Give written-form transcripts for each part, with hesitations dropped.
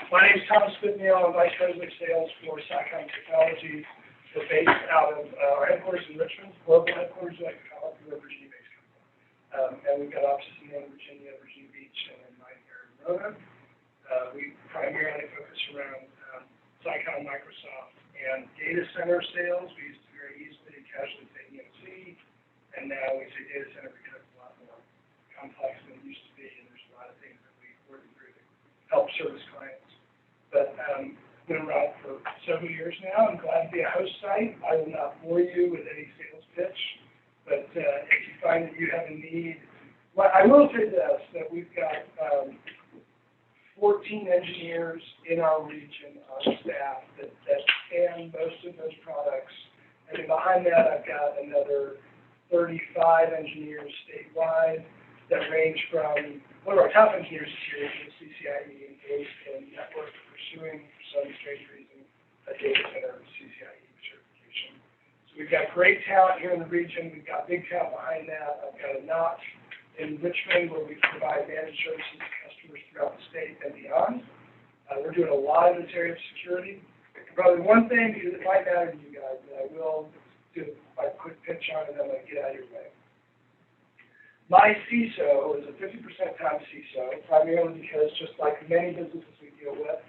My name is Thomas Goodmeal. I'm Vice President of Sales for SIEM Technologies. We're based out of our headquarters in Richmond, global headquarters, like we call it. We're a Virginia-based company. And we've got offices in Virginia, Virginia Beach, and then mine here in Roanoke. We primarily focus around SIEM, Microsoft, and data center sales. We used to very easily casually say EMC, and now we say data center because it's a lot more complex than it used to be, and there's a lot of things that we work through to help service clients. But been around for several years now. I'm glad to be a host site. I will not bore you with any sales pitch, but if you find that you have a need, well, I will say this, that we've got 14 engineers in our region on staff that span most of those products. And then behind that, I've got another 35 engineers statewide that range from one of our top engineers here is CCIE engaged in network pursuing, for some strange reason, a data center CCIE certification. So we've got great talent here in the region. We've got big talent behind that. I've got a notch in Richmond where we provide managed services to customers throughout the state and beyond. We're doing a lot in this area of security. Probably one thing, because it might matter to you guys, that I will do a quick pitch on and then I'm going to get out of your way. My CISO is a 50% time CISO, primarily because just like many businesses we deal with,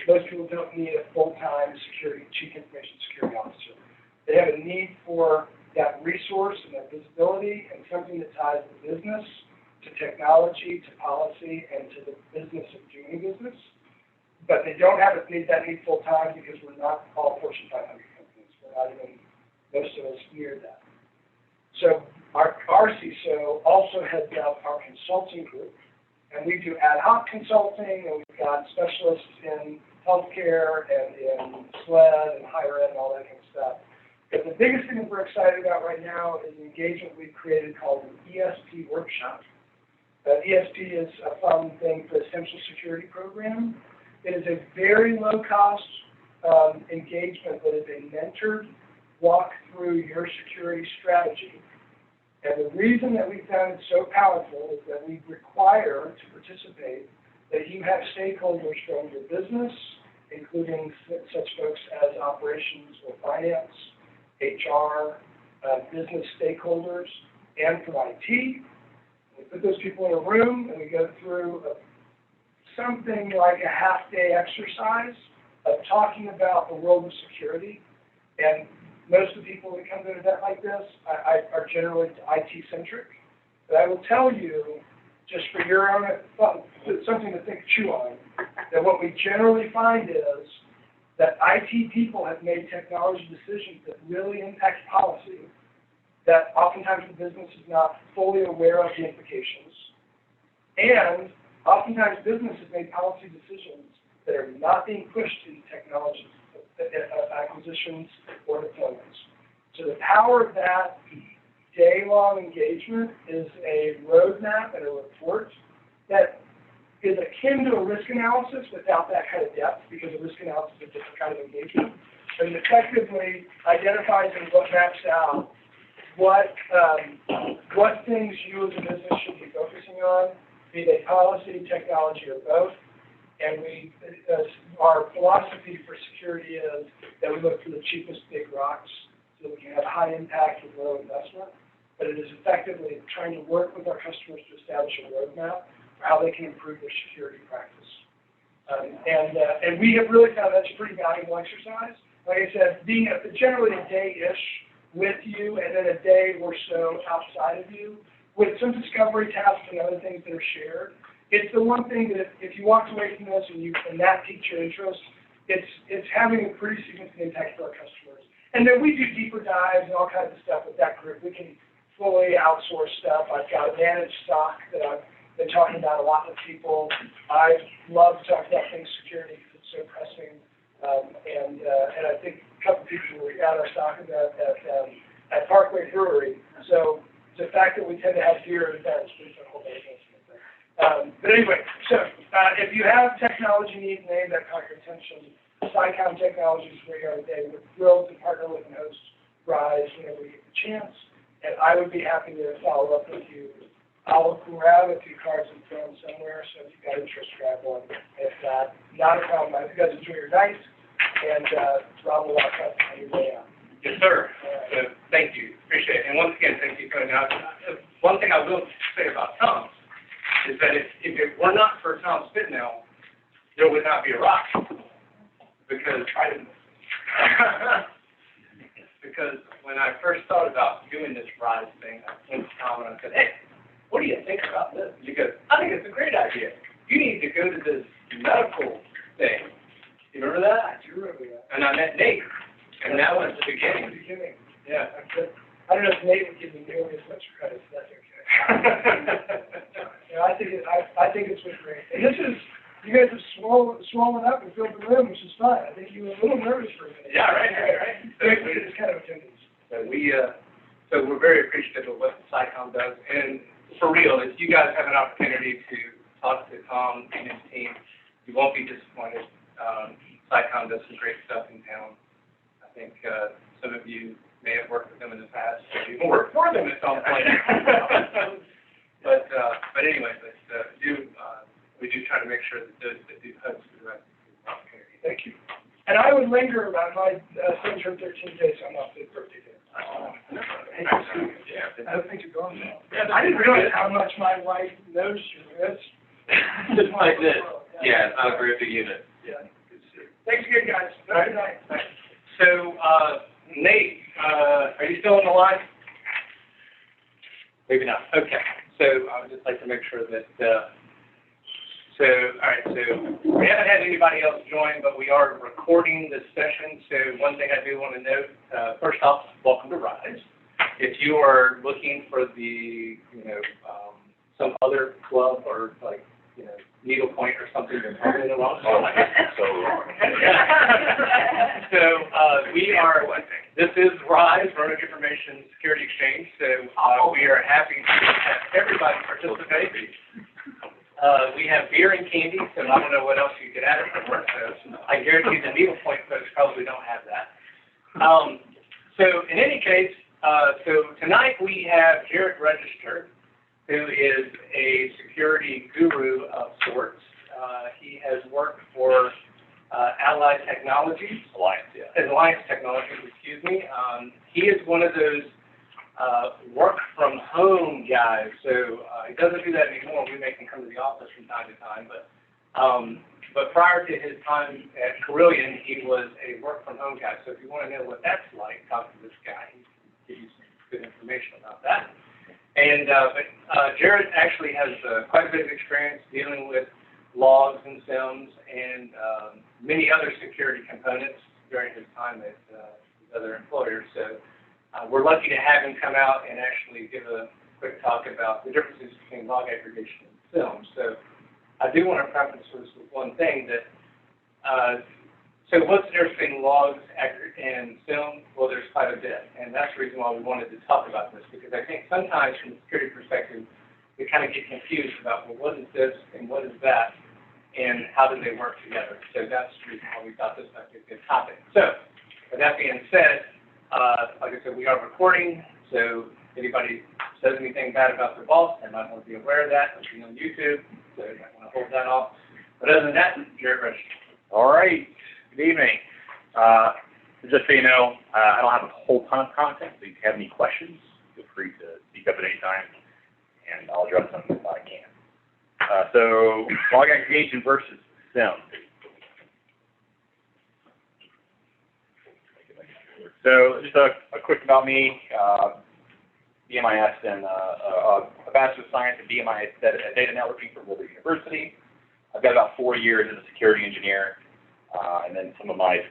most people don't need a full-time chief information security officer. They have a need for that resource and that visibility and something that ties the business to technology, to policy, and to the business of doing business. But they don't have that need full-time because we're not all Fortune 500 companies. We're not even, most of us, near that. So our CISO also heads up our consulting group, and we do ad hoc consulting, and we've got specialists in healthcare and in SLED and higher ed and all that kind of stuff. But the biggest thing that we're excited about right now is an engagement we've created called an ESP workshop. ESP is a fun thing for Essential Security Program. It is a very low-cost engagement that is a mentored walk through your security strategy. And the reason that we found it so powerful is that we require to participate that you have stakeholders from your business, including such folks as operations or finance, HR, business stakeholders, and from IT. We put those people in a room and we go through something like a half-day exercise of talking about the world of security. And most of the people that come to an event like this are generally IT-centric. But I will tell you, just for your own something to chew on, that what we generally find is that IT people have made technology decisions that really impact policy, that oftentimes the business is not fully aware of the implications, and oftentimes business has made policy decisions that are not being pushed into technology acquisitions or deployments. So the power of that day-long engagement is a roadmap and a report that is akin to a risk analysis without that kind of depth, because a risk analysis is a different kind of engagement. But it effectively identifies and maps out what things you as a business should be focusing on, be they policy, technology, or both. And our philosophy for security is that we look for the cheapest big rocks so that we can have high impact with low investment. But it is effectively trying to work with our customers to establish a roadmap for how they can improve their security practice. And we have really found that's a pretty valuable exercise. Like I said, being generally a day-ish with you and then a day or so outside of you with some discovery tasks and other things that are shared. It's the one thing that if you walked away from this and that piqued your interest, it's having a pretty significant impact for our customers. And then we do deeper dives and all kinds of stuff with that group. We can fully outsource stuff. I've got a managed SOC that I've been talking about a lot with people. I love to talk about things security because it's so pressing. And I think a couple of people were at our SOC event at Parkway Brewery. So the fact that we tend to have beer at events, we took a whole day. But anyway, so if you have technology needs and any of that caught your attention, SIEM Technologies is where you are today. We're thrilled to partner with and host Rise whenever we get the chance. And I would be happy to follow up with you I'll grab a few cards and throw them somewhere, so if you got interest, grab one. If not a problem. I hope you guys enjoy your night, and Rob will walk up on your way out. Yes, sir. Thank you. Appreciate it. And once again, thank you for coming out. One thing I will say about Tom is that if it were not for Tom Spitnell, there would not be a rock. Because because when I first thought about doing this RISE thing, I went to Tom and I said, hey, what do you think about this? He goes, I think it's a great idea. You need to go to this medical thing. You remember that? I do remember that. And I met Nate, and that was the beginning. Yeah. I don't know if Nate would give me nearly as much credit, so that's okay. I think it's been great. And this is, you guys have swollen up and filled the room, which is fine. I think you were a little nervous for a minute. Yeah, right. It's kind of attendance. So we're very appreciative of what SciComm does. And for real, if you guys have an opportunity to talk to Tom and his team, you won't be disappointed. SciComm does some great stuff in town. I think some of you may have worked with them in the past, or even worked for them at some point. But anyway, we do try to make sure that those that do host the rest of the opportunity. Thank you. And I would linger about my son's 13 days, so I'm off his birthday day. I hope things are going well. I didn't realize how much my wife knows you. That's just like this. Yeah, it's not a very big unit. Yeah, good to see you. Thanks again, guys. Good night. So, Nate, are you still on the line? Maybe not. Okay. So I would just like to make sure that, all right, so we haven't had anybody else join, but we are recording this session. So one thing I do want to note, first off, welcome to RISE. If you are looking for the, some other club or like, needlepoint or something that's probably in the wrong spot. So wrong. So this is RISE, Roanoke Information Security Exchange. So we are happy to have everybody participate. We have beer and candy, so I don't know what else you could add it for. So I guarantee the needlepoint folks probably don't have that. So in any case, so tonight we have Jarrett Register, who is a security guru of sorts. He has worked for Allied Technologies, Alliance Technologies, excuse me. He is one of those work-from-home guys, so he doesn't do that anymore. We make him come to the office from time to time, but prior to his time at Carillion, he was a work-from-home guy. So if you want to know what that's like, talk to this guy. He can give you some good information about that. And Jarrett actually has quite a bit of experience dealing with logs and SIEMs and many other security components during his time at his other employers. So we're lucky to have him come out and actually give a quick talk about the differences between log aggregation and SIEM. So I do want to preface this with one thing that, so what's the difference between logs and SIEM? Well, there's quite a bit, and that's the reason why we wanted to talk about this, because I think sometimes from a security perspective, we kind of get confused about, well, what is this and what is that, and how do they work together? So that's the reason why we thought this might be a good topic. So, with that being said, like I said, we are recording, so if anybody says anything bad about their boss, they might want to be aware of that. It's on YouTube, so you might want to hold that off. But other than that, Jarrett Register. All right. Good evening. Just so you know, I don't have a whole ton of content, so if you have any questions, feel free to speak up at any time, and I'll address them if I can. So, log aggregation versus SIEM. So, just a quick about me. BMIS and a Bachelor of Science in BMIS Data Networking from Liberty University. I've got about 4 years as a security engineer, and then some of my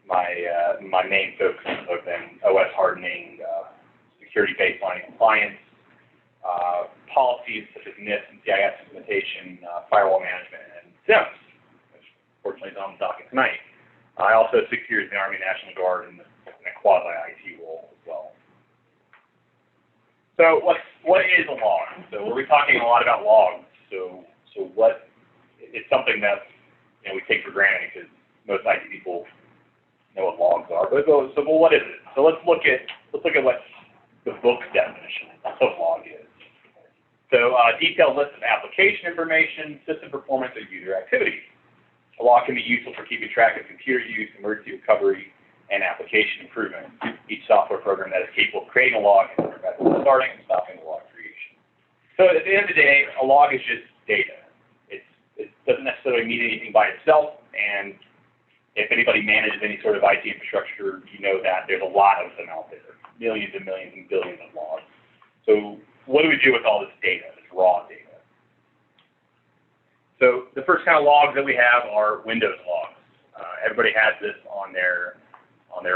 main focus have been OS hardening, security baseline compliance, policies such as NIST and CIS implementation, firewall management, and SIEMs, which fortunately is on the docket tonight. I also have 6 years in the Army National Guard in a quasi-IT role as well. So what is a log? So we're talking a lot about logs. So what? It's something that we take for granted because most IT people know what logs are. But what is it? So let's look at what the book's definition of log is. So detailed list of application information, system performance, and user activities. A log can be useful for keeping track of computer use, emergency recovery, and application improvement. Each software program that is capable of creating a log can prevent starting and stopping the log creation. So at the end of the day, a log is just data. It doesn't necessarily mean anything by itself, and if anybody manages any sort of IT infrastructure, you know that there's a lot of them out there, millions and millions and billions of logs. So what do we do with all this data, this raw data? So the first kind of logs that we have are Windows logs. Everybody has this on their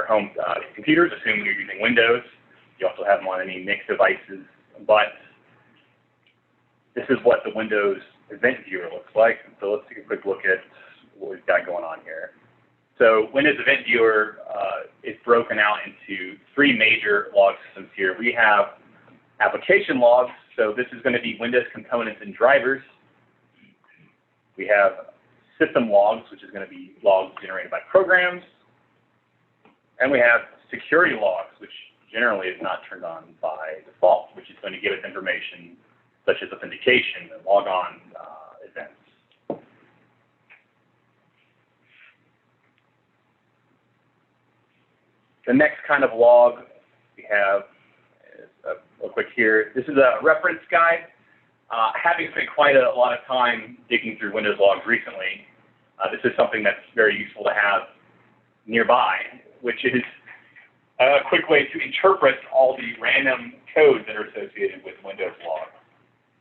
home computers, assuming you're using Windows. You also have them on any Mix devices, but this is what the Windows event viewer looks like. So let's take a quick look at what we've got going on here. So Windows event viewer is broken out into three major log systems here. We have application logs, so this is going to be Windows components and drivers. We have system logs, which is going to be logs generated by programs. And we have security logs, which generally is not turned on by default, which is going to give us information such as authentication and logon events. The next kind of log we have is real quick here. This is a reference guide. Having spent quite a lot of time digging through Windows logs recently, this is something that's very useful to have nearby, which is a quick way to interpret all the random codes that are associated with Windows logs.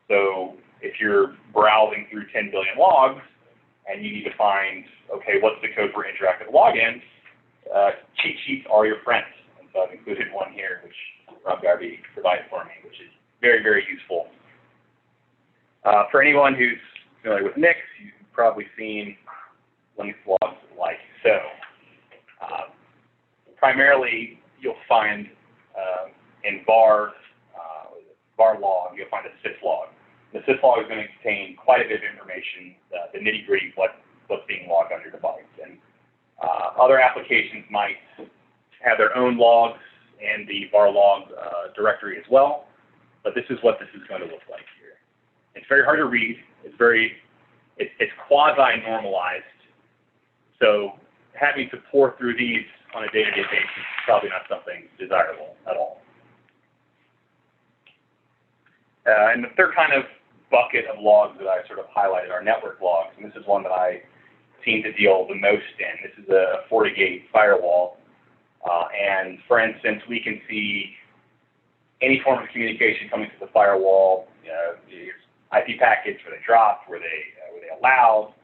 So if you're browsing through 10 billion logs and you need to find, okay, what's the code for interactive logins, cheat sheets are your friends. And so I've included one here, which Rob Garvey provided for me, which is very, very useful. For anyone who's familiar with Nix, you've probably seen Linux logs like so. Primarily, you'll find in var log, you'll find a sys log. The sys log is going to contain quite a bit of information, the nitty-gritty, what's being logged on your device. And other applications might have their own logs and the var log directory as well, but this is what this is going to look like here. It's very hard to read. It's quasi-normalized. So having to pour through these on a day-to-day basis is probably not something desirable at all. And the third kind of bucket of logs that I sort of highlighted are network logs, and this is one that I seem to deal the most in. This is a FortiGate firewall, and for instance, we can see any form of communication coming to the firewall. You know, IP packets, were they dropped, were they allowed,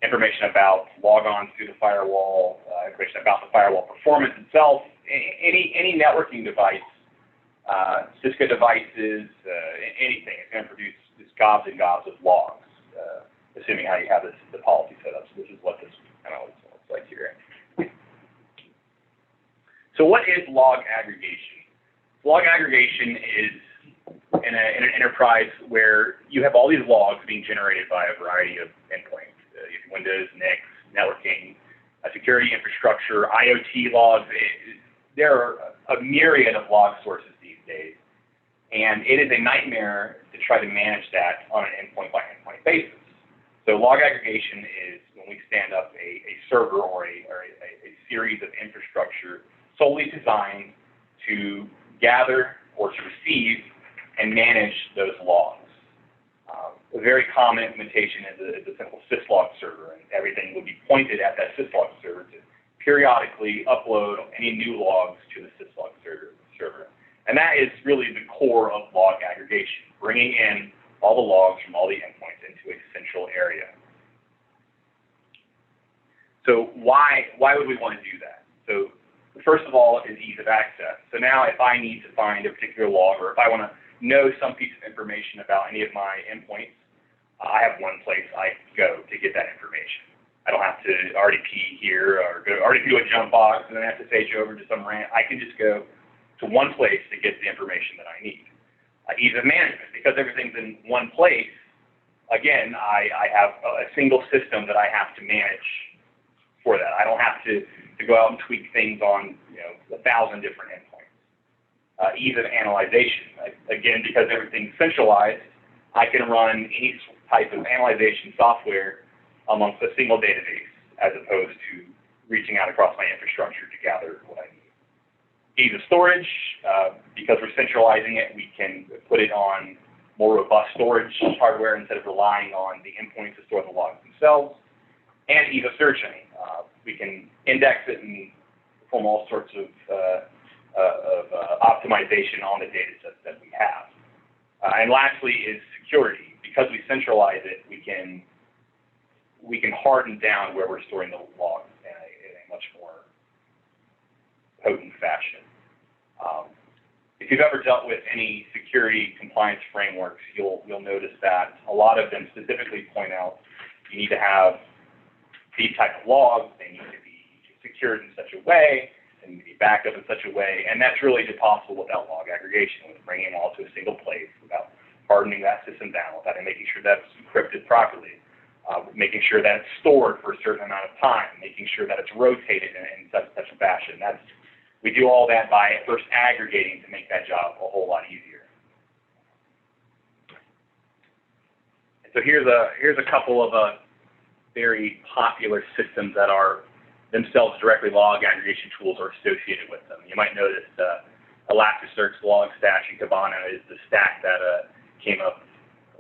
information about logons through the firewall, information about the firewall performance itself, any networking device, Cisco devices, anything. It's going to produce just gobs and gobs of logs, assuming how you have the policy set up. So this is what this kind of looks like here. So what is log aggregation? Log aggregation is in an enterprise where you have all these logs being generated by a variety of endpoints. You have Windows, Nix, networking, security infrastructure, IoT logs. There are a myriad of log sources these days, and it is a nightmare to try to manage that on an endpoint-by-endpoint basis. So log aggregation is when we stand up a server or a series of infrastructure solely designed to gather or to receive and manage those logs. A very common implementation is a simple syslog server, and everything would be pointed at that syslog server to periodically upload any new logs to the syslog server. And that is really the core of log aggregation, bringing in all the logs from all the endpoints into a central area. So why would we want to do that? So first of all is ease of access. So now if I need to find a particular log, or if I want to know some piece of information about any of my endpoints, I have one place I go to get that information. I don't have to RDP here or go RDP to a jump box and then SSH over to some rant. I can just go to one place to get the information that I need. Ease of management, because everything's in one place. Again, I have a single system that I have to manage for that. I don't have to go out and tweak things on 1,000 different endpoints. ease of analyzation. Again, because everything's centralized, I can run any type of analyzation software amongst a single database, as opposed to reaching out across my infrastructure to gather what I need. Ease of storage, because we're centralizing it, we can put it on more robust storage hardware instead of relying on the endpoints to store the logs themselves. And ease of searching. We can index it and perform all sorts of optimization on the data sets that we have. And lastly is security. Because we centralize it, we can harden down where we're storing the logs in a much more potent fashion. If you've ever dealt with any security compliance frameworks, you'll notice that a lot of them specifically point out you need to have these type of logs, they need to be secured in such a way, they need to be backed up in such a way, and that's really impossible without log aggregation, with bringing them all to a single place, without hardening that system down, without making sure that's encrypted properly, making sure that it's stored for a certain amount of time, making sure that it's rotated in such a fashion. We do all that by first aggregating to make that job a whole lot easier. And so here's a couple of very popular systems that are themselves directly log aggregation tools are associated with them. You might notice Elasticsearch, Logstash, and Kibana is the stack that came up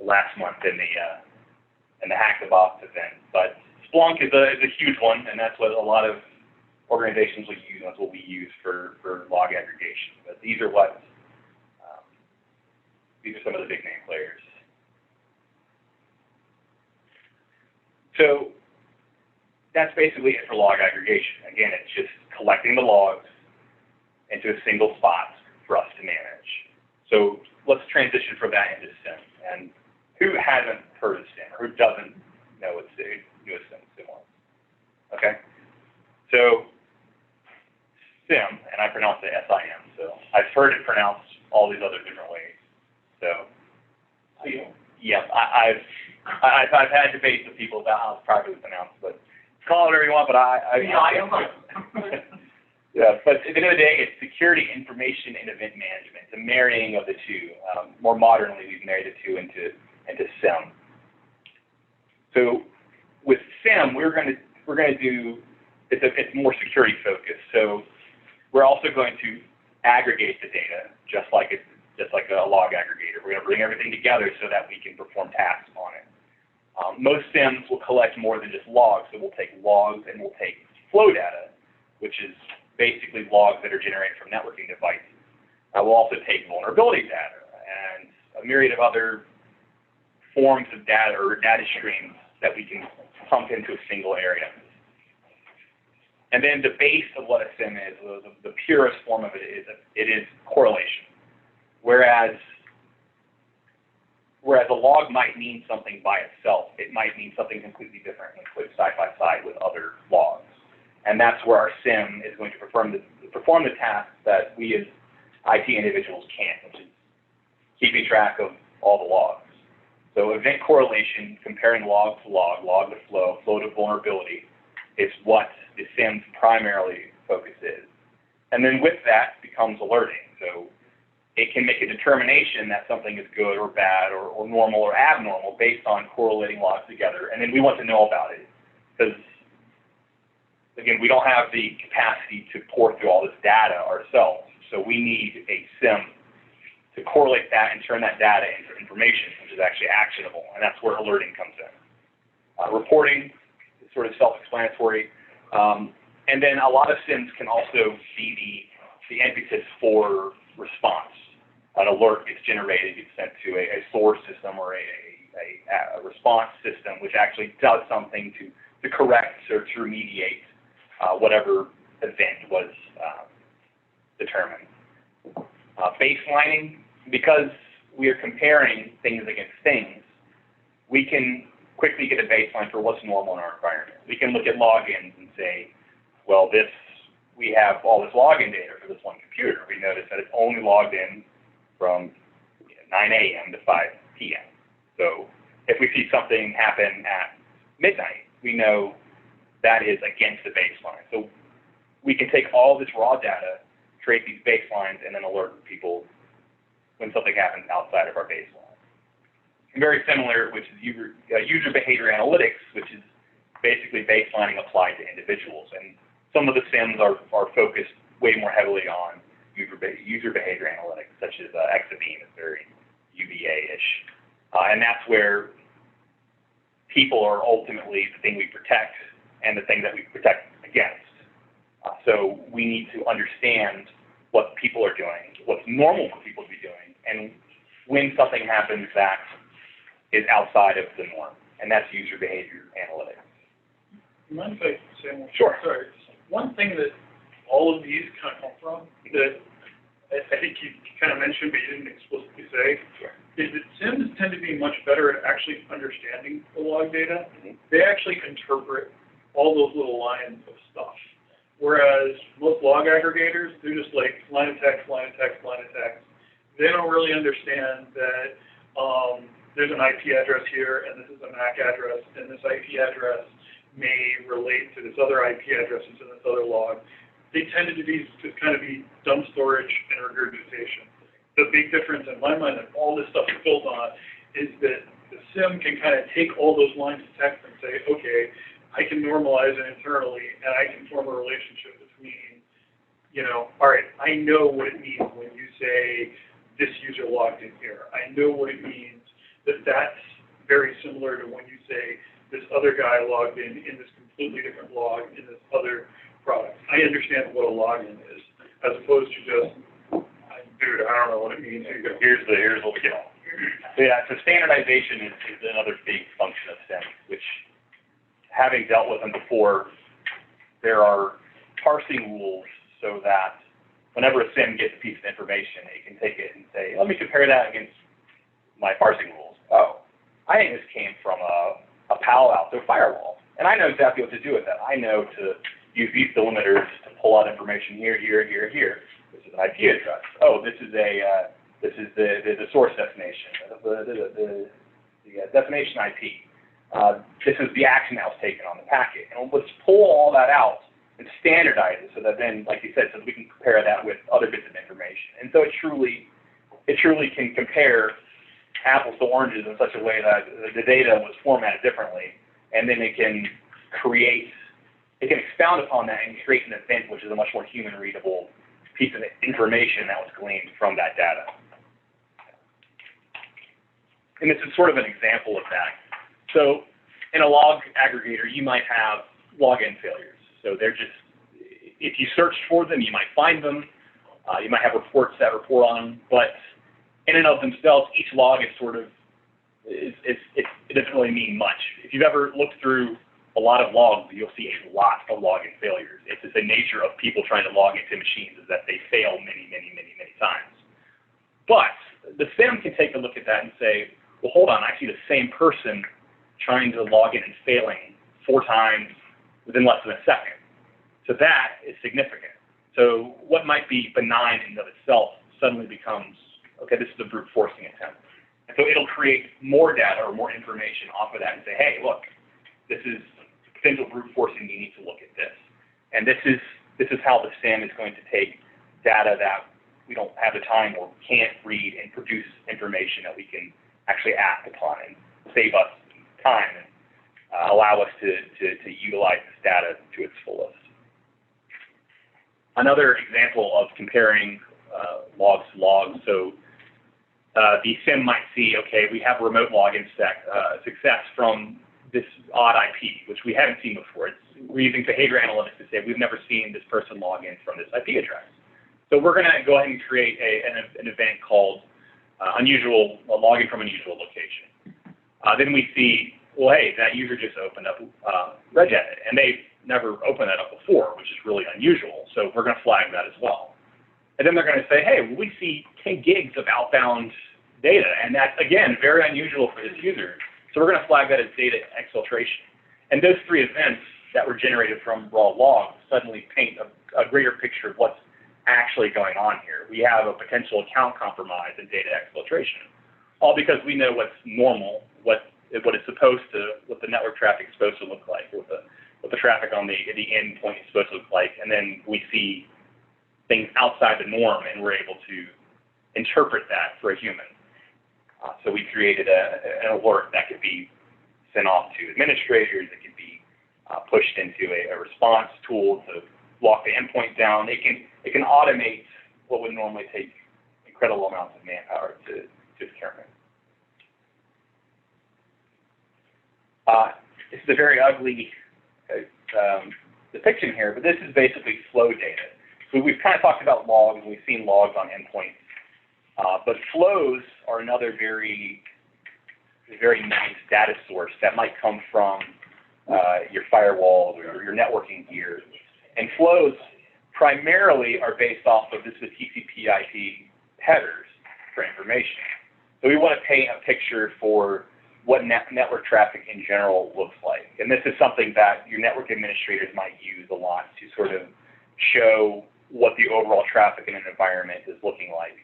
last month in the Hack the Box event. But Splunk is a huge one, and that's what a lot of organizations will use. That's what we use for log aggregation. But these are some of the big name players. So that's basically it for log aggregation. Again, it's just collecting the logs into a single spot for us to manage. So let's transition from that into SIEM. And who hasn't heard of SIEM, or who doesn't know what SIEM was? Okay? So SIEM, and I pronounce it SIM, so I've heard it pronounced all these other different ways. So, yeah, I've had debates with people about how it's properly pronounced, but call it whatever you want, but yeah, but at the end of the day, it's security, information, and event management, the marrying of the two. More modernly, we've married the two into SIEM. So with SIEM, we're going to do it's more security focused. So we're also going to aggregate the data, just like a log aggregator. We're going to bring everything together so that we can perform tasks on it. Most SIEMs will collect more than just logs, so we'll take logs and we'll take flow data, which is basically logs that are generated from networking devices. We'll also take vulnerability data and a myriad of other forms of data or data streams that we can pump into a single area. And then the base of what a SIEM is, the purest form of it is correlation. Whereas a log might mean something by itself, it might mean something completely different when put side by side with other logs. And that's where our SIEM is going to perform the tasks that we as IT individuals can't, which is keeping track of all the logs. So event correlation, comparing log to log, log to flow, flow to vulnerability, is what the SIEM's primarily focus is. And then with that becomes alerting. So it can make a determination that something is good or bad or normal or abnormal based on correlating logs together. And then we want to know about it because, again, we don't have the capacity to pour through all this data ourselves. So we need a SIEM to correlate that and turn that data into information, which is actually actionable. And that's where alerting comes in. Reporting is sort of self-explanatory. And then a lot of SIEMs can also be the impetus for response. An alert gets generated, gets sent to a source system or a response system, which actually does something to correct or to remediate whatever event was determined. Baselining, because we are comparing things against things, we can quickly get a baseline for what's normal in our environment. We can look at logins and say, well, we have all this login data for this one computer. We notice that it's only logged in from 9 a.m. to 5 p.m. So if we see something happen at midnight, we know that is against the baseline. So we can take all this raw data, create these baselines and then alert people when something happens outside of our baseline. And very similar, which is user behavior analytics, which is basically baselining applied to individuals. And some of the SIEMs are focused way more heavily on user behavior analytics, such as Exabeam is very UBA-ish. And that's where people are ultimately the thing we protect and the thing that we protect against. So we need to understand what people are doing, what's normal for people to be doing, and when something happens that is outside of the norm, and that's user behavior analytics. You mind if I say one? Sure. Sorry. One thing that all of these kind of come from that I think you kind of mentioned but you didn't explicitly say is that SIEMs tend to be much better at actually understanding the log data. They actually interpret all those little lines of stuff. Whereas most log aggregators, they're just like line of text, line of text, line of text. They don't really understand that there's an IP address here, and this is a MAC address, and this IP address may relate to this other IP address in this other log. They tended to be just kind of be dumb storage and regurgitation. The big difference in my mind that all this stuff is built on is that the SIEM can kind of take all those lines of text and say, okay, I can normalize it internally, and I can form a relationship between, you know, all right, I know what it means when you say this user logged in here. I know what it means that that's very similar to when you say this other guy logged in this completely different log in this other product. I understand what a login is, as opposed to just, dude, I don't know what it means. Here's what we get. So yeah, so standardization is another big function of SIEM, which, having dealt with them before, there are parsing rules so that whenever a SIEM gets a piece of information, it can take it and say, let me compare that against my parsing rules. Oh, I think this came from a Palo Alto firewall, and I know exactly what to do with that. I know to use these delimiters to pull out information here, here, here, here. This is an IP address. Oh, this is the source destination, the destination IP. This is the action that was taken on the packet. And let's pull all that out and standardize it so that then, like you said, so that we can compare that with other bits of information. And so it truly can compare apples to oranges in such a way that the data was formatted differently, and then it can expound upon that and create an event which is a much more human-readable piece of information that was gleaned from that data. And this is sort of an example of that. So in a log aggregator, you might have login failures. So they're just, if you search for them, you might find them. You might have reports that report on them. But in and of themselves, each log is sort of, it doesn't really mean much. If you've ever looked through a lot of logs, you'll see a lot of login failures. It's just the nature of people trying to log into machines is that they fail many, many, many, many times. But the SIEM can take a look at that and say, well, hold on, I see the same person trying to log in and failing 4 times within less than a second. So that is significant. So what might be benign in and of itself suddenly becomes, okay, this is a brute forcing attempt. And so it'll create more data or more information off of that and say, hey, look, this is potential brute forcing, you need to look at this. And this is how the SIEM is going to take data that we don't have the time or can't read and produce information that we can actually act upon and save us time and allow us to utilize this data to its fullest. Another example of comparing logs to logs. So the SIEM might see, okay, we have a remote login success from this odd IP, which we haven't seen before. We're using behavior analytics to say we've never seen this person log in from this IP address. So we're going to go ahead and create an event called login from unusual location. Then we see, well, hey, that user just opened up Regedit, and they've never opened that up before, which is really unusual. So we're going to flag that as well. And then they're going to say, hey, well, we see 10 gigs of outbound data, and that's, again, very unusual for this user. So we're going to flag that as data exfiltration. And those 3 events that were generated from raw logs suddenly paint a greater picture of what's actually going on here. We have a potential account compromise and data exfiltration, all because we know what's normal, what the network traffic is supposed to look like, what the traffic on the endpoint is supposed to look like, and then we see things outside the norm, and we're able to interpret that for a human. So we created an alert that could be sent off to administrators. It could be pushed into a response tool to lock the endpoint down. It can automate what would normally take incredible amounts of manpower to determine. This is a very ugly depiction here, but this is basically flow data. So we've kind of talked about logs, and we've seen logs on endpoints, but flows are another very nice data source that might come from your firewalls or your networking gear. And flows primarily are based off of the TCP/IP headers for information. So we want to paint a picture for what network traffic in general looks like. And this is something that your network administrators might use a lot to sort of show what the overall traffic in an environment is looking like.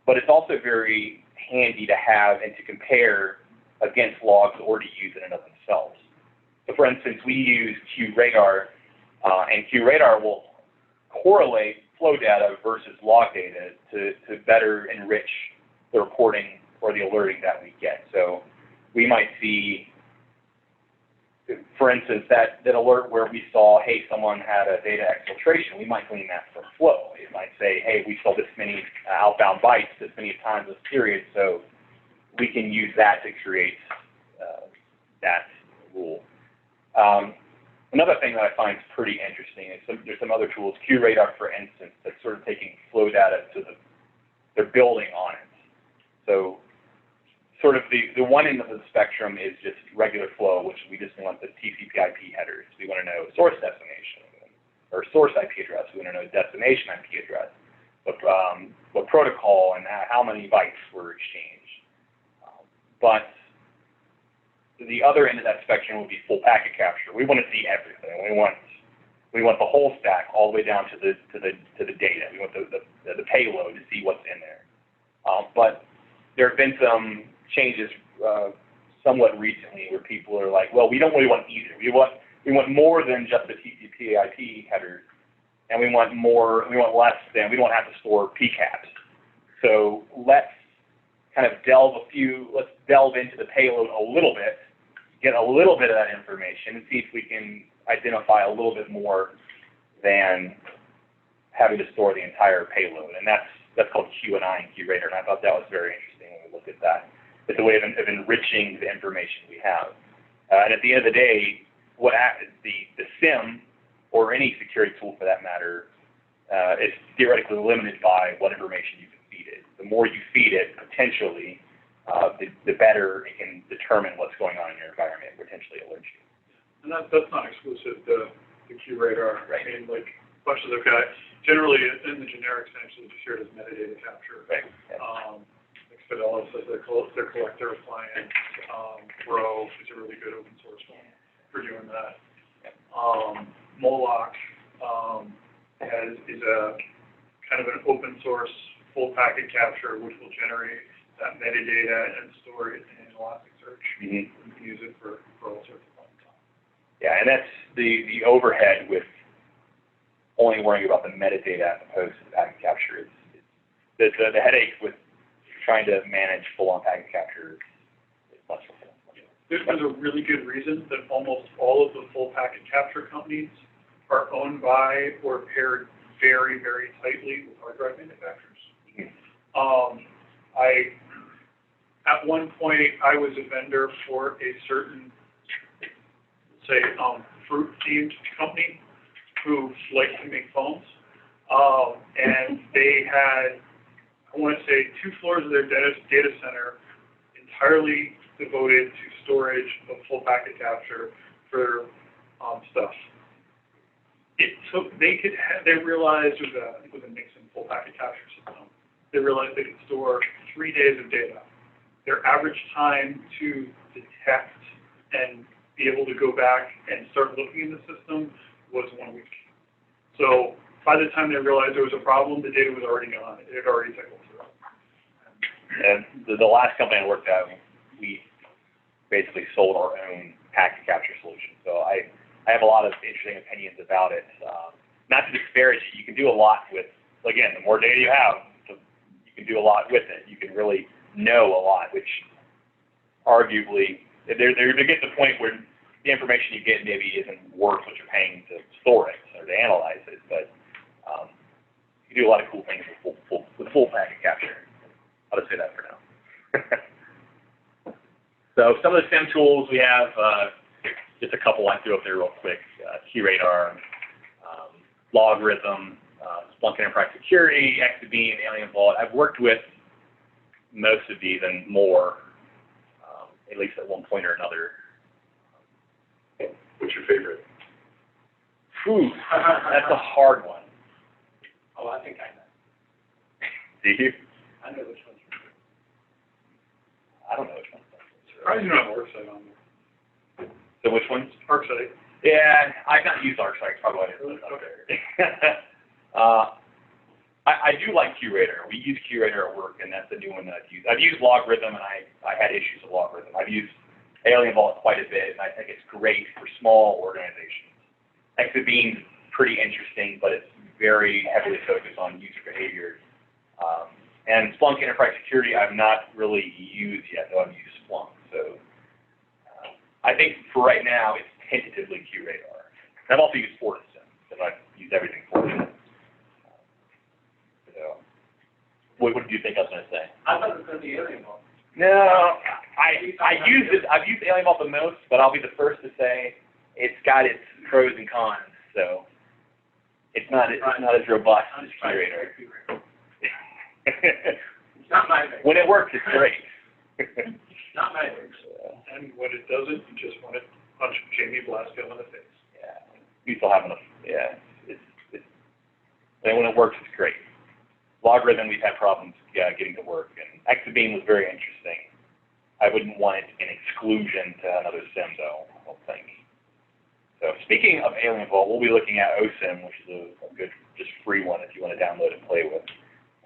But it's also very handy to have and to compare against logs or to use in and of themselves. So for instance, we use QRadar, and QRadar will correlate flow data versus log data to better enrich the reporting or the alerting that we get. So we might see, for instance, that alert where we saw, hey, someone had a data exfiltration, we might glean that from flow. It might say, hey, we saw this many outbound bytes this many times this period, so we can use that to create that rule. Another thing that I find is pretty interesting is there's some other tools, QRadar, for instance, that's sort of taking flow data to they're building on it. So sort of the one end of the spectrum is just regular flow, which we just want the TCP/IP headers. We want to know source destination or source IP address. We want to know destination IP address, what protocol and how many bytes were exchanged. But the other end of that spectrum would be full packet capture. We want to see everything. We want the whole stack all the way down to the data. We want the payload to see what's in there. But there have been some changes somewhat recently where people are like, well, we don't really want either. We want more than just the TCP/IP headers, and we want less than. We don't have to store PCAPs. So let's kind of delve into the payload a little bit, get a little bit of that information, and see if we can identify a little bit more than having to store the entire payload. And that's called QNI and QRadar, and I thought that was very interesting when we looked at that. It's a way of enriching the information we have. And at the end of the day, the SIEM, or any security tool for that matter, is theoretically limited by what information you can feed it. The more you feed it, potentially, the better it can determine what's going on in your environment and potentially alert you. And that's not exclusive to QRadar. Right. I mean, like, a bunch of the guys, generally in the generic sense, it's just shared as metadata capture. Right. Like Fidelis as their collector appliance. Bro is a really good open source one for doing that. Moloch is a kind of an open source full packet capture, which will generate that metadata and store it in Elasticsearch. Mm-hmm. You can use it for all sorts of fun stuff. Yeah, and that's the overhead with only worrying about the metadata as opposed to the packet capture. The headache with trying to manage full-on packet capture is much more. There's a really good reason that almost all of the full packet capture companies are owned by or paired very, very tightly with hard drive manufacturers. Mm-hmm. At one point, I was a vendor for a certain, say, fruit-themed company who liked to make phones, and they had, I want to say, 2 floors of their data center entirely devoted to storage of full packet capture for stuff. They realized with a Nixon full packet capture system, they realized they could store 3 days of data. Their average time to detect and be able to go back and start looking in the system was 1 week. So by the time they realized there was a problem, the data was already gone. It had already cycled through. And the last company I worked at, we basically sold our own packet capture solution. So I have a lot of interesting opinions about it. Not to disparage it, you can do a lot with again, the more data you have, you can do a lot with it. You can really know a lot, which arguably, there gets to the point where the information you get maybe isn't worth what you're paying to store it or to analyze it, but you do a lot of cool things with full packet capture. I'll just say that for now. So some of the SIEM tools we have, just a couple I threw up there real quick. QRadar, Logarithm, Splunk Enterprise Security, Exabeam, Alien Vault. I've worked with most of these and more, at least at one point or another. What's your favorite? Whew, that's a hard one. Oh, I think I know. Do you? I know which one's your favorite. I don't know which one. Surprised you don't have ArcSight on there. So which ones? ArcSight. Yeah, I've not used ArcSight, probably why I didn't put it up there. I do like QRadar. We use QRadar at work, and that's the new one that I've used. I've used Logarithm, and I had issues with Logarithm. I've used Alien Vault quite a bit, and I think it's great for small organizations. Exabeam's pretty interesting, but it's very heavily focused on user behavior. And Splunk Enterprise Security I've not really used yet, though I've used Splunk. So I think for right now, it's tentatively QRadar. I've also used FortiSIEM, because I've used everything for it. So, what did you think I was going to say? I thought it was going to be Alien Vault. No, I've used Alien Vault the most, but I'll be the first to say it's got its pros and cons. So it's not as robust as QRadar. It's not my favorite. When it works, it's great. Not my favorite. And when it doesn't, you just want to punch Jamie Blasco in the face. Yeah, we still have enough. Yeah, and when it works, it's great. Logarithm, we've had problems getting to work, and Exabeam was very interesting. I wouldn't want it an exclusion to another SIEM, though, I don't think. So speaking of Alien Vault, we'll be looking at OSIM, which is a good, just free one if you want to download and play with.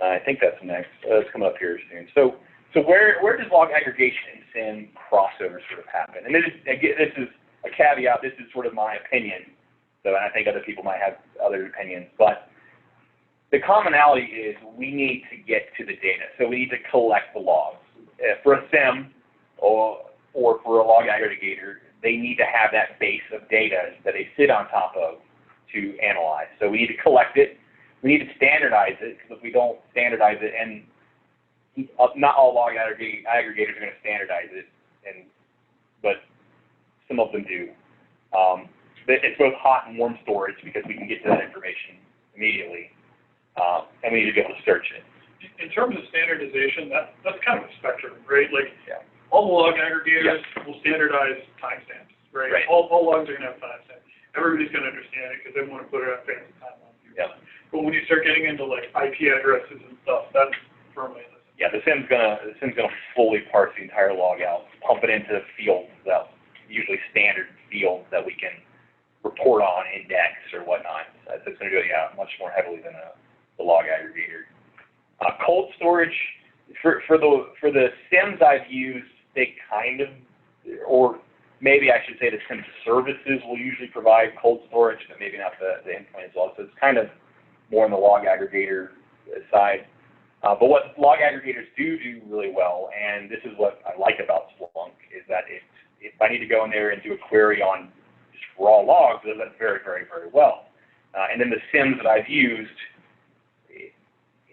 I think that's next. It's coming up here soon. So where does log aggregation and SIEM crossover sort of happen? And this is a caveat. This is sort of my opinion. So I think other people might have other opinions. But the commonality is we need to get to the data. So we need to collect the logs. For a SIEM or for a log aggregator, they need to have that base of data that they sit on top of to analyze. So we need to collect it. We need to standardize it, because if we don't standardize it, and not all log aggregators are going to standardize it, but some of them do. It's both hot and warm storage, because we can get to that information immediately, and we need to be able to search it. In terms of standardization, that's kind of a spectrum, right? Like, Yeah. all the log aggregators will standardize timestamps, right? All logs are going to have timestamps. Everybody's going to understand it, because they want to put it on fancy timelines. Yeah. But when you start getting into like IP addresses and stuff, that's firmly in the system. Yeah, the SIEM's gonna fully parse the entire log out, pump it into fields that usually standard fields that we can report on, index or whatnot. So it's gonna do it much more heavily than the log aggregator. Cold storage for the SIEMs I've used, they kind of, or maybe I should say the SIEM services will usually provide cold storage, but maybe not the endpoint as well. So it's kind of more on the log aggregator side. But what log aggregators do really well, and this is what I like about Splunk, is that if I need to go in there and do a query on just raw logs, it does that very, very, very well. And then the SIEMs that I've used,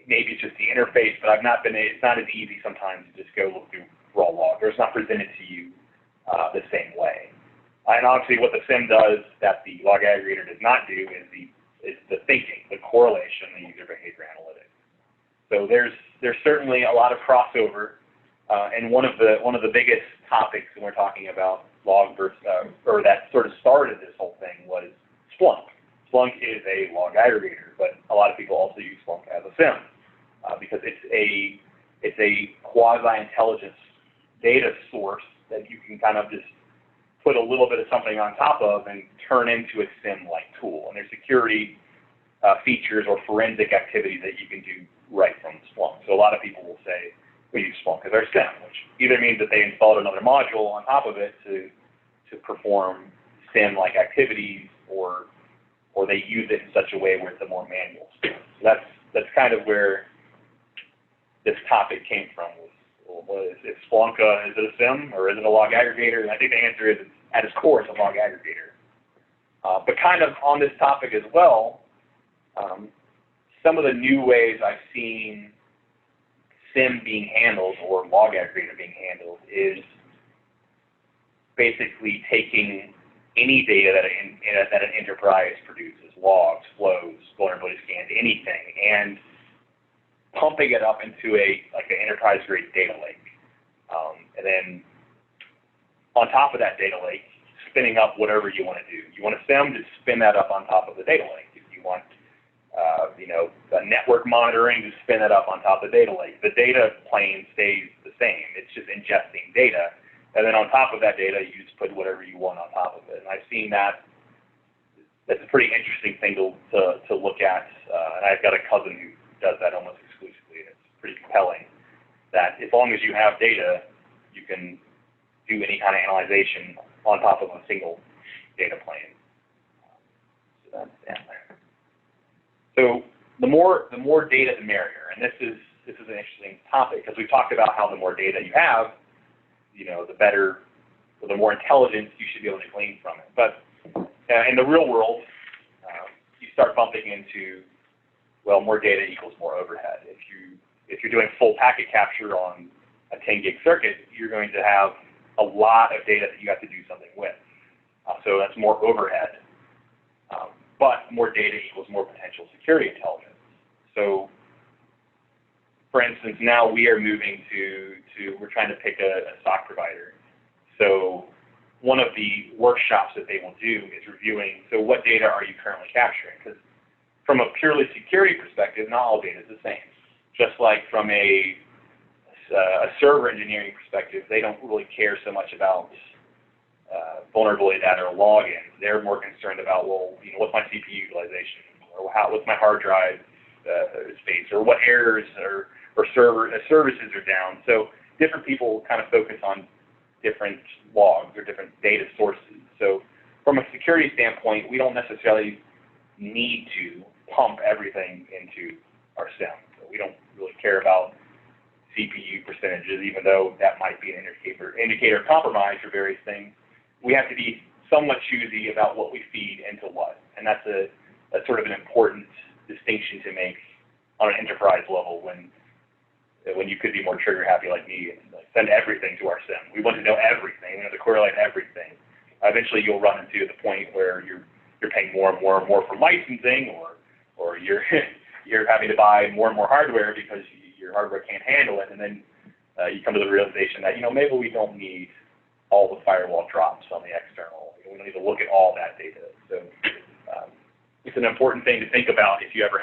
maybe it's just the interface, but it's not as easy sometimes to just go look through raw logs, or it's not presented to you the same way. And obviously what the SIEM does that the log aggregator does not do is the thinking, the correlation, the user behavior analytics. So there's certainly a lot of crossover, and one of the biggest topics when we're talking about log versus, or that sort of started this whole thing, was Splunk. Splunk is a log aggregator, but a lot of people also use Splunk as a SIEM because it's a quasi-intelligence data source that you can kind of just put a little bit of something on top of and turn into a SIEM-like tool. And there's security features or forensic activities that you can do right from Splunk. So a lot of people will say, we use Splunk as our SIEM, which either means that they installed another module on top of it to perform SIEM-like activities, or they use it in such a way where it's a more manual SIEM. So that's kind of where this topic came from. Is Splunk, is it a SIEM or is it a log aggregator? And I think the answer is, at its core, it's a log aggregator. But kind of on this topic as well, some of the new ways I've seen SIEM being handled or log aggregator being handled is basically taking any data that an enterprise produces, logs, flows, vulnerability scans, anything, and pumping it up into an enterprise-grade data lake. And then on top of that data lake, spinning up whatever you want to do. You want a SIEM, just spin that up on top of the data lake. If you want, the network monitoring, just spin it up on top of the data lake. The data plane stays the same. It's just ingesting data. And then on top of that data, you just put whatever you want on top of it. And I've seen that. That's a pretty interesting thing to look at. And I've got a cousin who does that almost exclusively. And it's pretty compelling that as long as you have data, you can do any kind of analyzation on top of a single data plane. So that's that. So the more data, the merrier. And this is an interesting topic because we talked about how the more data you have, the better, or the more intelligence you should be able to glean from it. But in the real world, you start bumping into, well, more data equals more overhead. If you're doing full packet capture on a 10 gig circuit, you're going to have a lot of data that you have to do something with. So that's more overhead. But more data equals more potential security intelligence. So, for instance, now we are moving we're trying to pick a SOC provider. So one of the workshops that they will do is reviewing, so what data are you currently capturing? Because from a purely security perspective, not all data is the same. Just like from a server engineering perspective, they don't really care so much about vulnerability data or logins. They're more concerned about, well, what's my CPU utilization, or what's my hard drive space, or what errors or services are down. So different people kind of focus on different logs or different data sources. So from a security standpoint, we don't necessarily need to pump everything into our SIEM. So we don't really care about CPU percentages, even though that might be an indicator of compromise for various things. We have to be somewhat choosy about what we feed into what, and that's sort of an important distinction to make on an enterprise level when you could be more trigger happy like me and send everything to our SIEM. We want to know everything. We want to correlate everything. Eventually, you'll run into the point where you're paying more and more and more for licensing, or you're having to buy more and more hardware because your hardware can't handle it, and then you come to the realization that maybe we don't need all the firewall drops on the external. We don't need to look at all that data. So it's an important thing to think about if you ever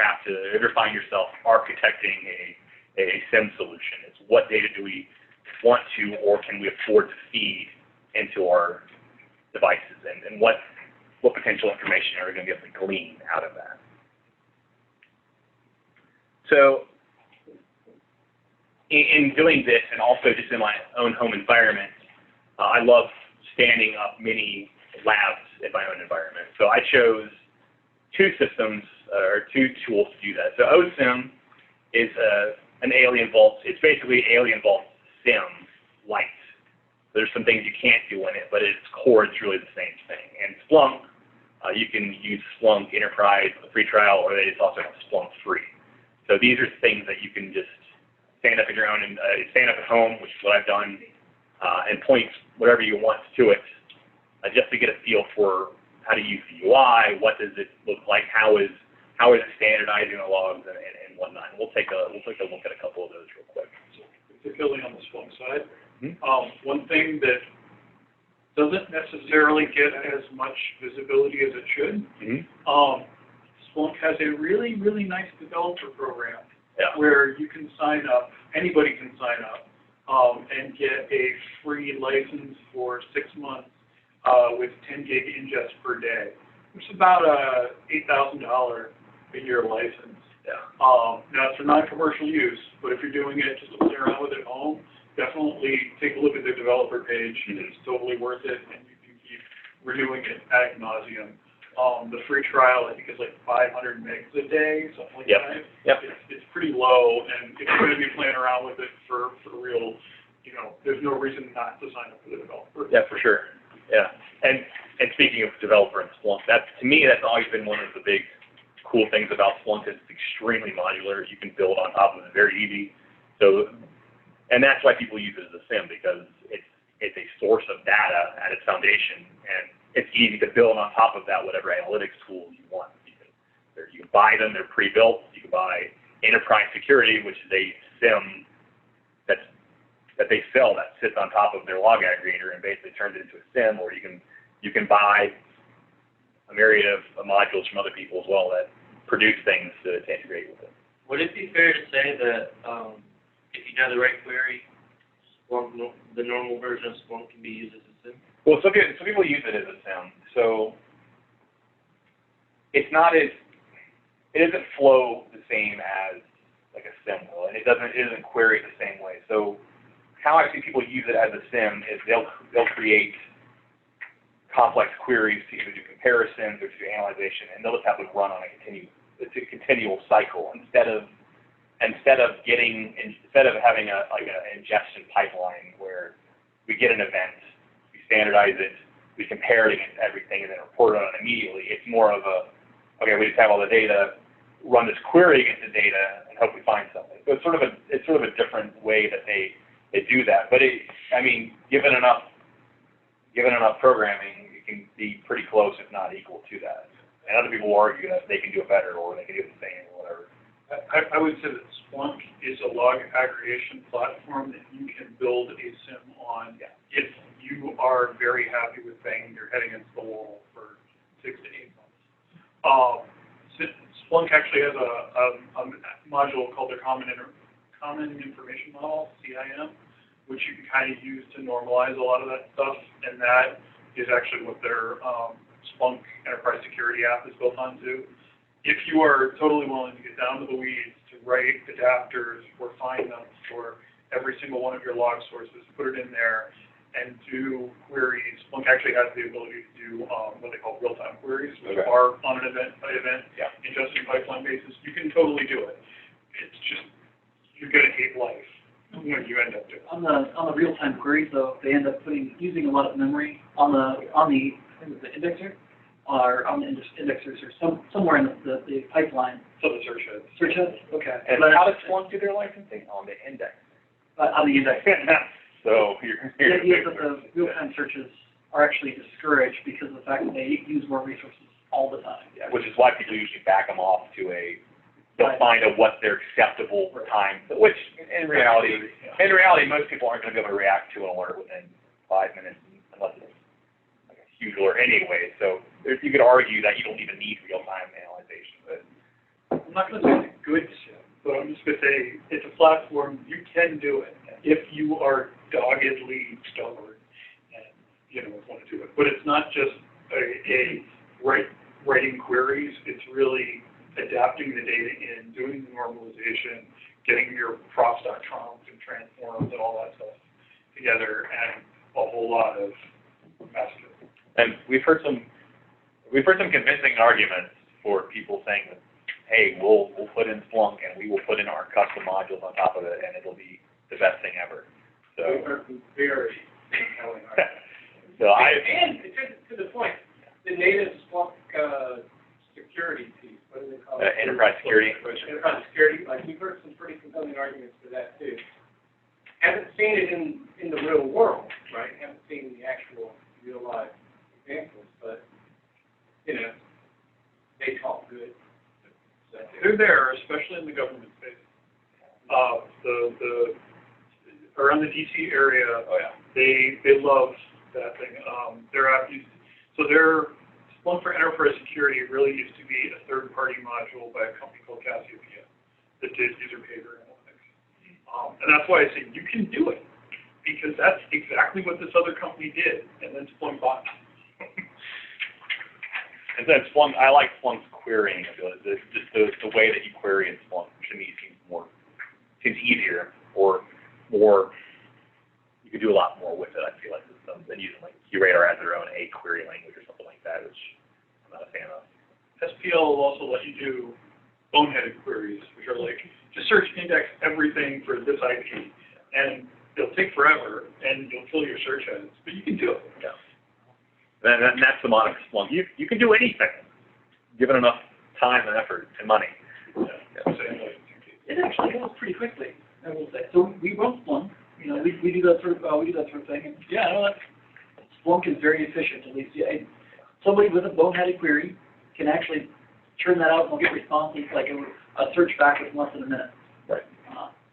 find yourself architecting a SIEM solution. It's what data do we want to or can we afford to feed into our devices, and what potential information are we going to be able to glean out of that. So in doing this, and also just in my own home environment, I love standing up mini labs in my own environment. So I chose two systems, or two tools to do that. So OSIM is an Alien Vault. It's basically Alien Vault SIEM light. There's some things you can't do in it, but at its core, it's really the same thing. And Splunk, you can use Splunk Enterprise with a free trial, or it's also Splunk free. So these are things that you can just stand up at your own and stand up at home, which is what I've done, and point whatever you want to it, just to get a feel for how to use the UI, what does it look like, how is it standardizing the logs and whatnot. And we'll take a look at a couple of those real quick. So particularly on the Splunk side, one thing that doesn't necessarily get as much visibility as it should. Splunk has a really, really nice developer program where you can sign up, anybody can sign up, and get a free license for 6 months with 10 gig ingest per day, which is about a $8,000 a year license. Now it's for non-commercial use, but if you're doing it just to play around with at home, definitely take a look at the developer page. It's totally worth it, and you can keep renewing it ad nauseum. The free trial, I think, is like 500 megs a day, something like Yep. that. Yep. It's pretty low, and if you're going to be playing around with it for real, you know, there's no reason not to sign up for the developer. Yeah, for sure. Yeah. And speaking of developer and Splunk, to me, that's always been one of the big cool things about Splunk is it's extremely modular. You can build on top of it very easy. So, and that's why people use it as a SIM, because it's a source of data at its foundation, and it's easy to build on top of that whatever analytics tool you want. You can buy them; they're pre-built. You can buy enterprise security, which is a SIM that they sell that sits on top of their log aggregator and basically turns it into a SIM, or you can buy a myriad of modules from other people as well that produce things to integrate with it. Would it be fair to say that if you have the right query, Splunk, the normal version of Splunk can be used as a SIM? Well, some people use it as a SIM, so it doesn't flow the same as like a SIM will, and it isn't queried the same way. So how I see people use it as a SIM is they'll create complex queries to either do comparisons or to do analyzation, and they'll just have them run on a continual cycle instead of having an ingestion pipeline where we get an event, we standardize it, we compare it against everything, and then report on it immediately. It's more of okay, we just have all the data, run this query against the data, and hope we find something. So it's sort of a different way that they do that. But given enough programming, it can be pretty close, if not equal, to that. And other people will argue that they can do it better or they can do it the same or whatever. I would say that Splunk is a log aggregation platform that you can build a SIM on if you are very happy with banging your head against the wall for 6 to 8 months. Splunk actually has a module called the Common Information Model, CIM, which you can kind of use to normalize a lot of that stuff, and that is actually what their Splunk Enterprise Security app is built onto. If you are totally willing to get down to the weeds, to write adapters or find them for every single one of your log sources, put it in there, and do queries. Splunk actually has the ability to do what they call real-time queries, which are on an event-by-event, ingestion pipeline basis. You can totally do it. It's just, you're going to hate life when you end up doing it. On the real-time queries, though, they end up using a lot of memory on the indexer, or on the indexers, or somewhere in the pipeline. So the search heads. Search heads? Okay. And how does Splunk do their licensing? On the index. On the index. So The idea that the real-time searches are actually discouraged because of the fact that they use more resources all the time. Yeah, which is why people usually back them off to they'll find what their acceptable time, which in reality, most people aren't going to be able to react to an alert within 5 minutes unless it's like a huge alert anyway. So you could argue that you don't even need real-time analyzation. But I'm not going to say it's a good SIM, but I'm just going to say it's a platform. You can do it if you are doggedly stubborn and want to do it. But it's not just writing queries. It's really adapting the data in, doing the normalization, getting your prof.trons and transforms and all that stuff together, and a whole lot of mastery. And we've heard some convincing arguments for people saying that, hey, we'll put in Splunk and we will put in our custom modules on top of it, and it'll be the best thing ever. So Very compelling. So and to the point, the native Splunk security piece, what do they call it? enterprise security. Enterprise security, like we've heard some pretty compelling arguments for that too. Haven't seen it in the real world, right? Haven't seen the actual real life examples, but they talk good. They're there, especially in the government space. Around the DC area, they love that thing. Their app their Splunk for Enterprise Security really used to be a third-party module by a company called Cassiopeia that did user behavior analytics. And that's why I say you can do it, because that's exactly what this other company did, and then Splunk bought it. And then Splunk, I like Splunk's querying ability. Just the way that you query in Splunk, to me, seems easier or more. You could do a lot more with it. I feel like than using like QRadar as their own query language or something like that, which I'm not a fan of. SPL will also let you do boneheaded queries, which are like, just search index everything for this IP, and it'll take forever, and you'll kill your search heads, but you can do it. Yeah. And that's the moniker Splunk. You can do anything, given enough time and effort and money. It actually goes pretty quickly, I will say. So we run Splunk, you know, we do that sort of thing. And yeah, no, Splunk is very efficient. At least somebody with a boneheaded query can actually churn that out and we'll get responses like a search back in less than a minute. Right.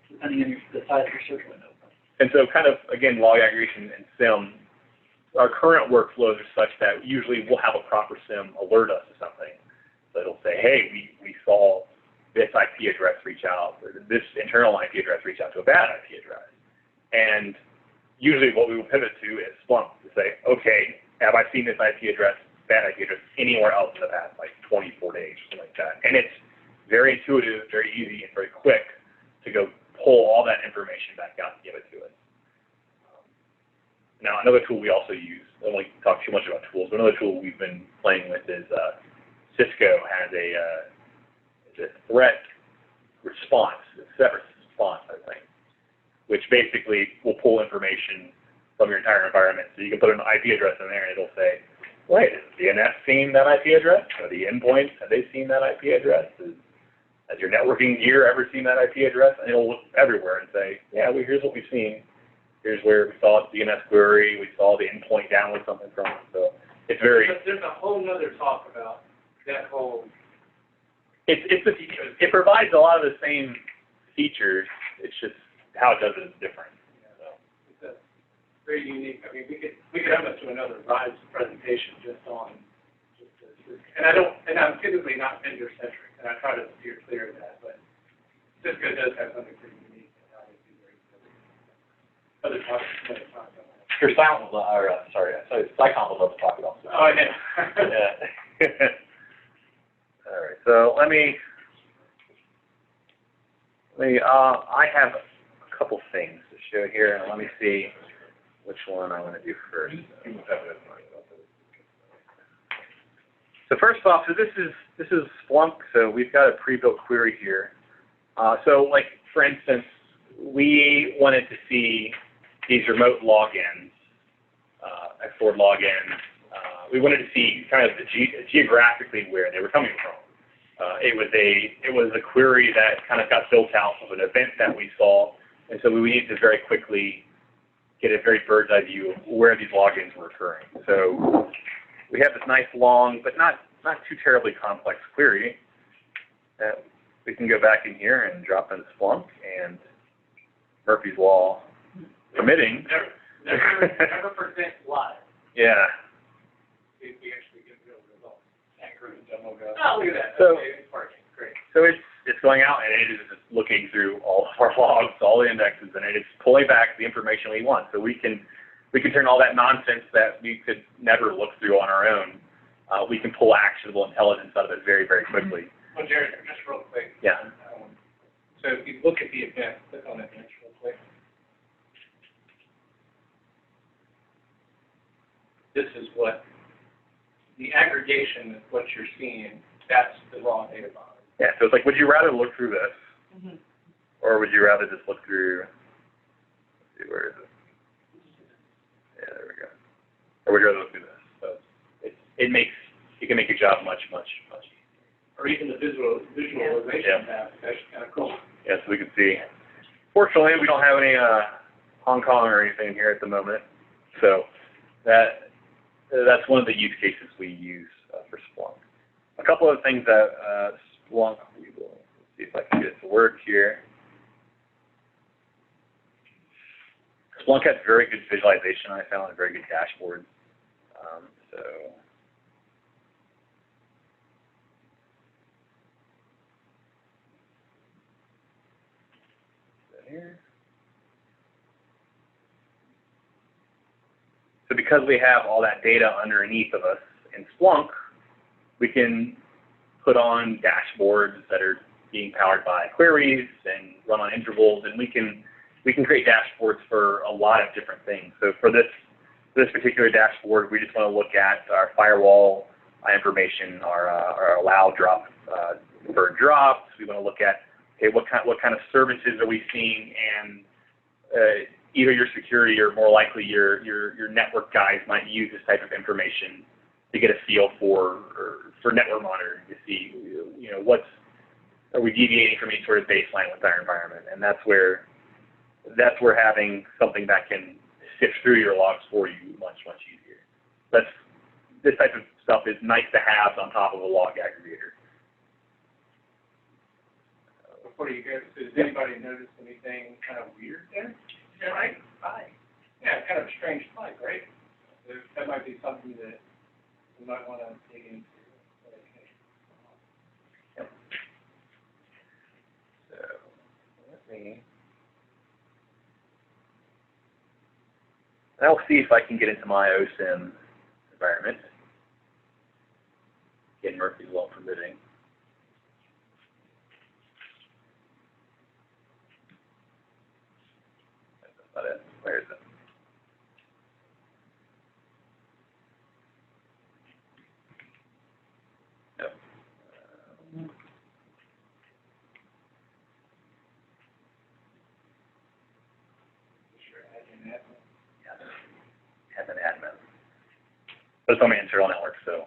Depending on the size of your search window. And so kind of, again, log aggregation and SIEM, our current workflows are such that usually we'll have a proper SIEM alert us to something. So it'll say, hey, we saw this IP address reach out, or this internal IP address reach out to a bad IP address. And usually what we will pivot to is Splunk to say, okay, have I seen this IP address, bad IP address, anywhere else in the past, like 24 days, or something like that. And it's very intuitive, very easy, and very quick to go pull all that information back out and give it to us. Now, another tool we also use, I don't want to talk too much about tools, but another tool we've been playing with is Cisco has a threat response, a separate response, I think, which basically will pull information from your entire environment. So you can put an IP address in there and it'll say, wait, has DNS seen that IP address? Are the endpoints, have they seen that IP address? Has your networking gear ever seen that IP address? And it'll look everywhere and say, yeah, well, here's what we've seen. Here's where we saw a DNS query, we saw the endpoint download something from it. So it's very... There's a whole nother talk about that whole... It provides a lot of the same features, it's just how it does it is different. So. It's very unique. I mean, we could have it to another RISE presentation just on... And I'm typically not vendor-centric, and I try to steer clear of that, but Cisco does have something pretty unique in how they do their other talks. Your silent, Psycom would love to talk about this. Oh, I know. Yeah. All right, so I have a couple things to show here, and let me see which one I want to do first. So first off, so this is Splunk, so we've got a pre-built query here. So like, for instance, we wanted to see these remote logins, export logins. We wanted to see kind of geographically where they were coming from. It was a query that kind of got built out of an event that we saw, and so we needed to very quickly get a very bird's eye view of where these logins were occurring. So we have this nice long, but not too terribly complex query that we can go back in here and drop into Splunk, and Murphy's Law permitting. Never present live. Yeah. We actually get real results. Demo go. Oh, look at that. So, okay, it's working. Great. So it's going out and it is just looking through all of our logs, all the indexes, and it's pulling back the information we want. So we can turn all that nonsense that we could never look through on our own. We can pull actionable intelligence out of it very, very quickly. Well, Jared, just real quick. Yeah. So if you look at the event, click on it real quick. This is what the aggregation of what you're seeing. That's the raw data body. Yeah. So it's like, would you rather look through this, or would you rather just look through? Let's see, where is it? Yeah, there we go. Or would you rather look through this? So it can make your job much easier. Or even the visualization tab. That's kind of cool. Yeah, so we can see. Fortunately, we don't have any Hong Kong or anything here at the moment, so that's one of the use cases we use for Splunk. A couple of things that Splunk, let's see if I can get it to work here. Splunk has very good visualization, I found, and very good dashboards. So because we have all that data underneath of us in Splunk, we can put on dashboards that are being powered by queries and run on intervals, and we can create dashboards for a lot of different things. So for this particular dashboard, we just want to look at our firewall information are allowed for drops. We want to look at, okay, what kind of services are we seeing, and either your security or more likely your network guys might use this type of information to get a feel for network monitoring, to see, you know, are we deviating from any sort of baseline with our environment, and that's where having something that can sift through your logs for you much easier. This type of stuff is nice to have on top of a log aggregator. Before you go, so does anybody notice anything kind of weird there? Yeah, right? Hi. Yeah, kind of a strange spike, right? So that might be something that we might want to dig into. Yep. So let me. I'll see if I can get into my OSIM environment. Again, Murphy's Law permitting. That's not it. Where is it? Nope. As an admin. But it's on my internal network, so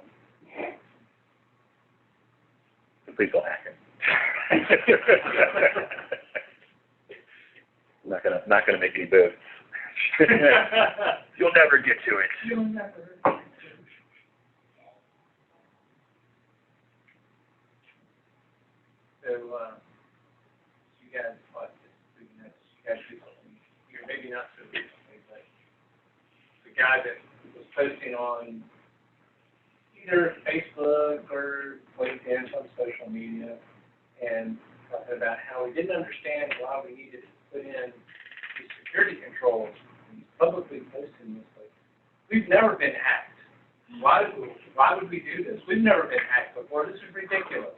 please don't hack it. Not gonna make any boasts. You'll never get to it. You'll never. So, you guys thought you guys do something here, maybe not so recently, but the guy that was posting on either Facebook or LinkedIn, some social media, and talking about how we didn't understand why we needed to put in these security controls. And he's publicly posting this, like, we've never been hacked. Why would we do this? We've never been hacked before. This is ridiculous.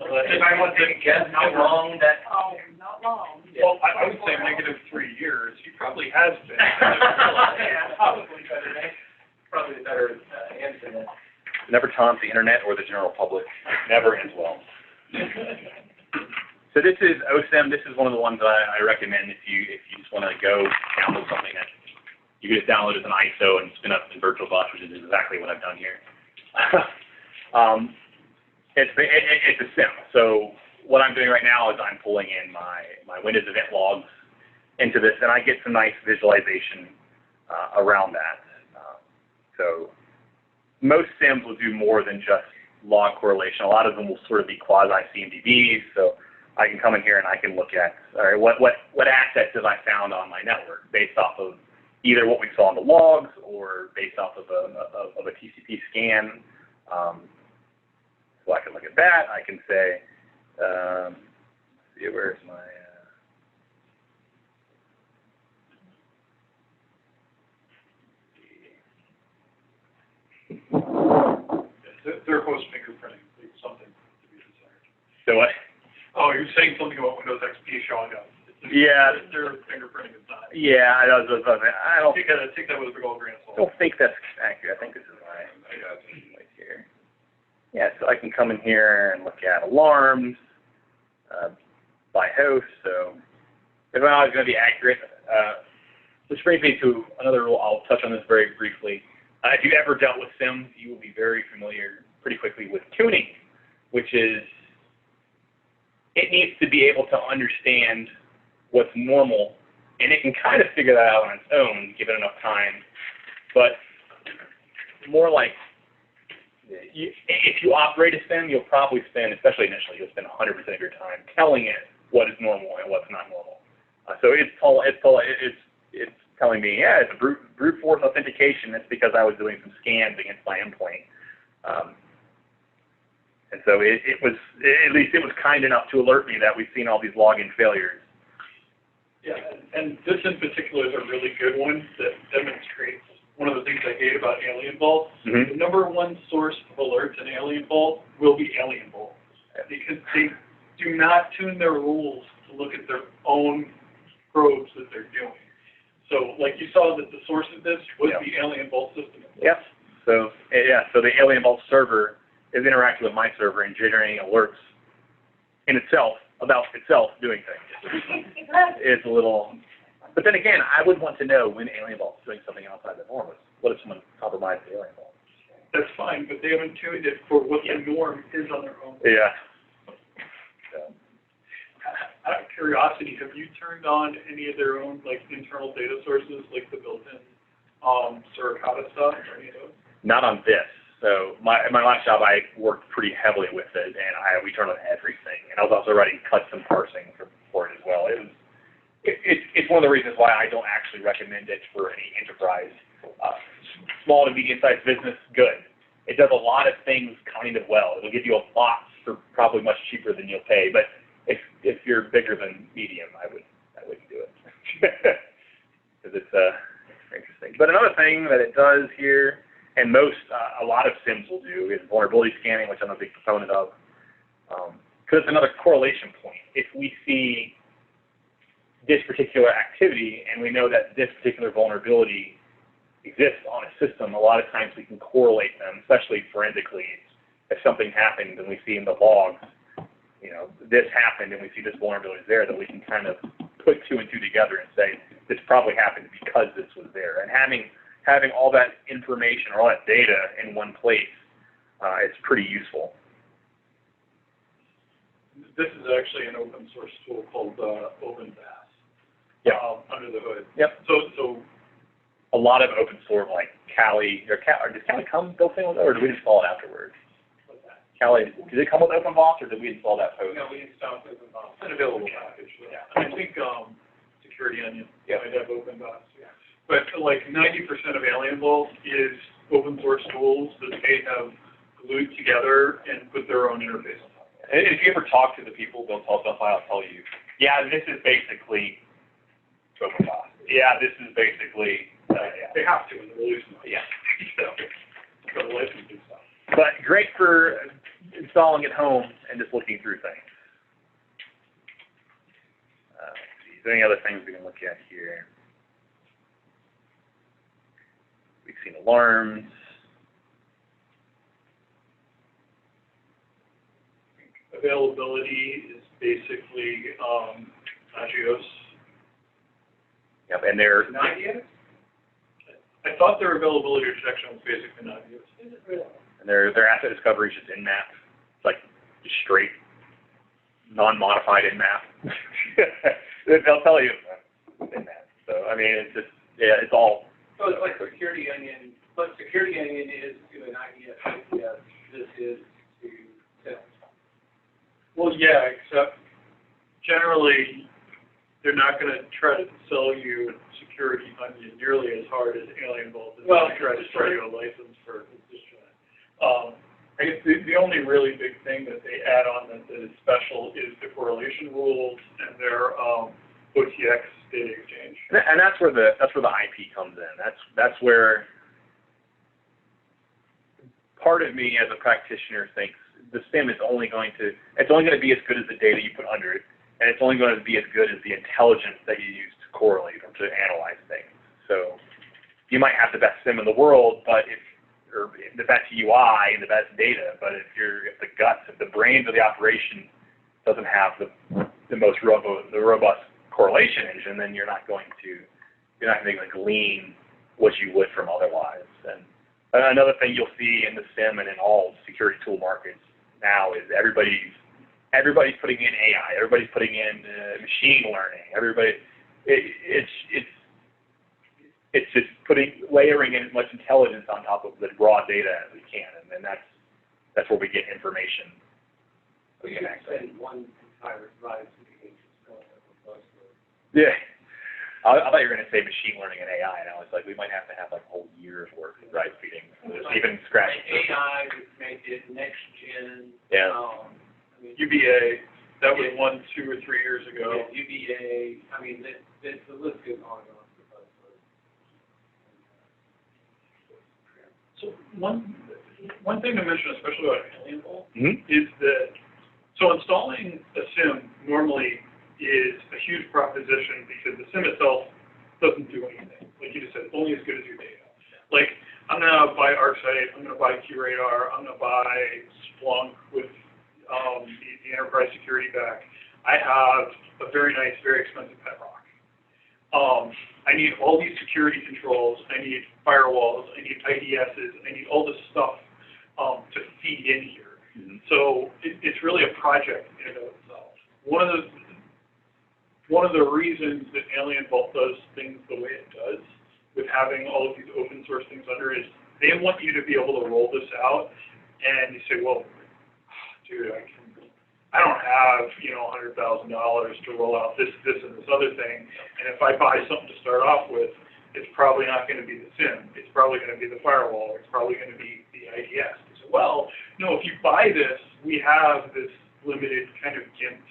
Anybody want to take a guess how long that? Oh, not long. Well, I would say negative 3 years. He probably has been. Yeah, probably better. Probably the better answer than that. Never taunt the internet or the general public. Never ends well. So this is OSIM. This is one of the ones that I recommend if you just want to go download something that you can just download as an ISO and spin up in VirtualBox, which is exactly what I've done here. It's a SIM. So what I'm doing right now is I'm pulling in my Windows event logs into this, and I get some nice visualization around that. So most SIMs will do more than just log correlation. A lot of them will sort of be quasi-CMDBs. So I can come in here and I can look at, all right, what assets have I found on my network based off of either what we saw in the logs or based off of a TCP scan. So I can look at that. I can say, see, where's my, There goes fingerprinting, something to be desired. so what? Oh, you're saying something about Windows XP showing up. Yeah. Their fingerprinting is not. Yeah, I don't Take that with a big old grain of salt. don't think that's accurate. I think this is right here. Yeah, so I can come in here and look at alarms by host. So it's not always going to be accurate. Which brings me to another rule. I'll touch on this very briefly. If you've ever dealt with SIMs, you will be very familiar pretty quickly with tuning, which is it needs to be able to understand what's normal, and it can kind of figure that out on its own, given enough time. But more like, if you operate a SIM, you'll probably spend, especially initially, you'll spend 100% of your time telling it what is normal and what's not normal. So it's telling me, yeah, it's a brute force authentication. That's because I was doing some scans against my endpoint. And so it was kind enough to alert me that we've seen all these login failures. Yeah, and this in particular is a really good one that demonstrates one of the things I hate about Alien Vault. Mm-hmm. The number one source of alerts in Alien Vault will be Alien Vault, because they do not tune their rules to look at their own probes that they're doing. So, like you saw that the source of this was the Alien Vault system. Yep. So Yeah, so the Alien Vault server is interacting with my server and generating alerts in itself, about itself doing things. It's a little, but then again, I would want to know when Alien Vault is doing something outside the norm. What if someone compromised the Alien Vault? That's fine, but they haven't tuned it for what the norm is on their own. Yeah. Out of curiosity, have you turned on any of their own, like, internal data sources, like the built-in, Suricata stuff, or any of those? Not on this. So my last job, I worked pretty heavily with it, and we turned on everything. And I was also writing custom parsing for it as well. It's one of the reasons why I don't actually recommend it for any enterprise. Small to medium-sized business, good. It does a lot of things kind of well. It'll give you a box for probably much cheaper than you'll pay. But if you're bigger than medium, I wouldn't do it because it's interesting. But another thing that it does here, and a lot of SIEMs will do, is vulnerability scanning, which I'm a big proponent of, because it's another correlation point. If we see this particular activity and we know that this particular vulnerability exists on a system, a lot of times we can correlate them, especially forensically. If something happened and we see in the logs, this happened and we see this vulnerability is there, that we can kind of put two and two together and say, this probably happened because this was there. And having all that information or all that data in one place is pretty useful. This is actually an open source tool called OpenVAS. Yeah. Under the hood. Yep. So a lot of open source like Kali, does Kali come built in with it, or do we install it afterwards? Kali, did it come with OpenVAS, or did we install that post? No, we installed OpenVAS. It's an available package. Yeah. I think Security Onion might have OpenVAS. Yeah. But like 90% of Alien Vault is open source tools that they have glued together and put their own interface on top of. If you ever talk to the people built all stuff, I'll tell you, yeah, this is basically OpenVAS. Yeah, this is basically, yeah. They have to in the release notes. Yeah. So the licensing stuff. But great for installing at home and just looking through things. Let's see, is there any other things we can look at here? We've seen alarms. Availability is basically Nagios. Yep, and they're Nagios? I thought their availability detection was basically Nagios. Is it really? and their asset discovery is just in-map. It's like just straight, non-modified in-map. They'll tell you in-map. So I mean, it's just it's all. So it's like Security Onion, but Security Onion is to an IDS, this is to sales. Well, yeah, except generally they're not going to try to sell you Security Onion nearly as hard as Alien Vault is going to try to sell you a license for this joint. I guess the only really big thing that they add on that is special is the correlation rules and their OTX data exchange. And that's where the IP comes in. That's where part of me as a practitioner thinks the SIEM is only going to be as good as the data you put under it, and it's only going to be as good as the intelligence that you use to correlate or to analyze things. So you might have the best SIEM in the world, but or the best UI and the best data, but if the guts, if the brains of the operation doesn't have the most robust correlation engine, then you're not going to glean what you would from otherwise. And another thing you'll see in the SIEM and in all security tool markets now is everybody's putting in AI, everybody's putting in machine learning, it's just layering in as much intelligence on top of the raw data as we can, and then that's where we get information. We can actually one entire rise to the ages going over buzzword. Yeah. I thought you were going to say machine learning and AI, and I was like, we might have to have like a whole year's worth of drive feeding to even scratch. AI, we made it next gen. Yeah. UBA, that was 1, 2, or 3 years ago. Yeah, UBA, I mean, the list goes on and on for buzzwords. So one thing to mention, especially about Alien Vault, Mm-hmm. is that installing a SIEM normally is a huge proposition because the SIEM itself doesn't do anything. Like you just said, it's only as good as your data. Like I'm gonna buy ArcSight, I'm gonna buy QRadar, I'm gonna buy Splunk with the enterprise security back. I have a very nice, very expensive Bedrock. I need all these security controls, I need firewalls, I need IDSs, I need all this stuff to feed in here. Mm-hmm. So it's really a project in and of itself. One of the reasons that Alien Vault does things the way it does, with having all of these open source things under, is they want you to be able to roll this out, and you say, well, dude, I don't have, $100,000 to roll out this, and this other thing, and if I buy something to start off with, it's probably not going to be the SIEM, it's probably going to be the firewall, it's probably going to be the IDS. So, well, no, if you buy this, we have this limited kind of GIMP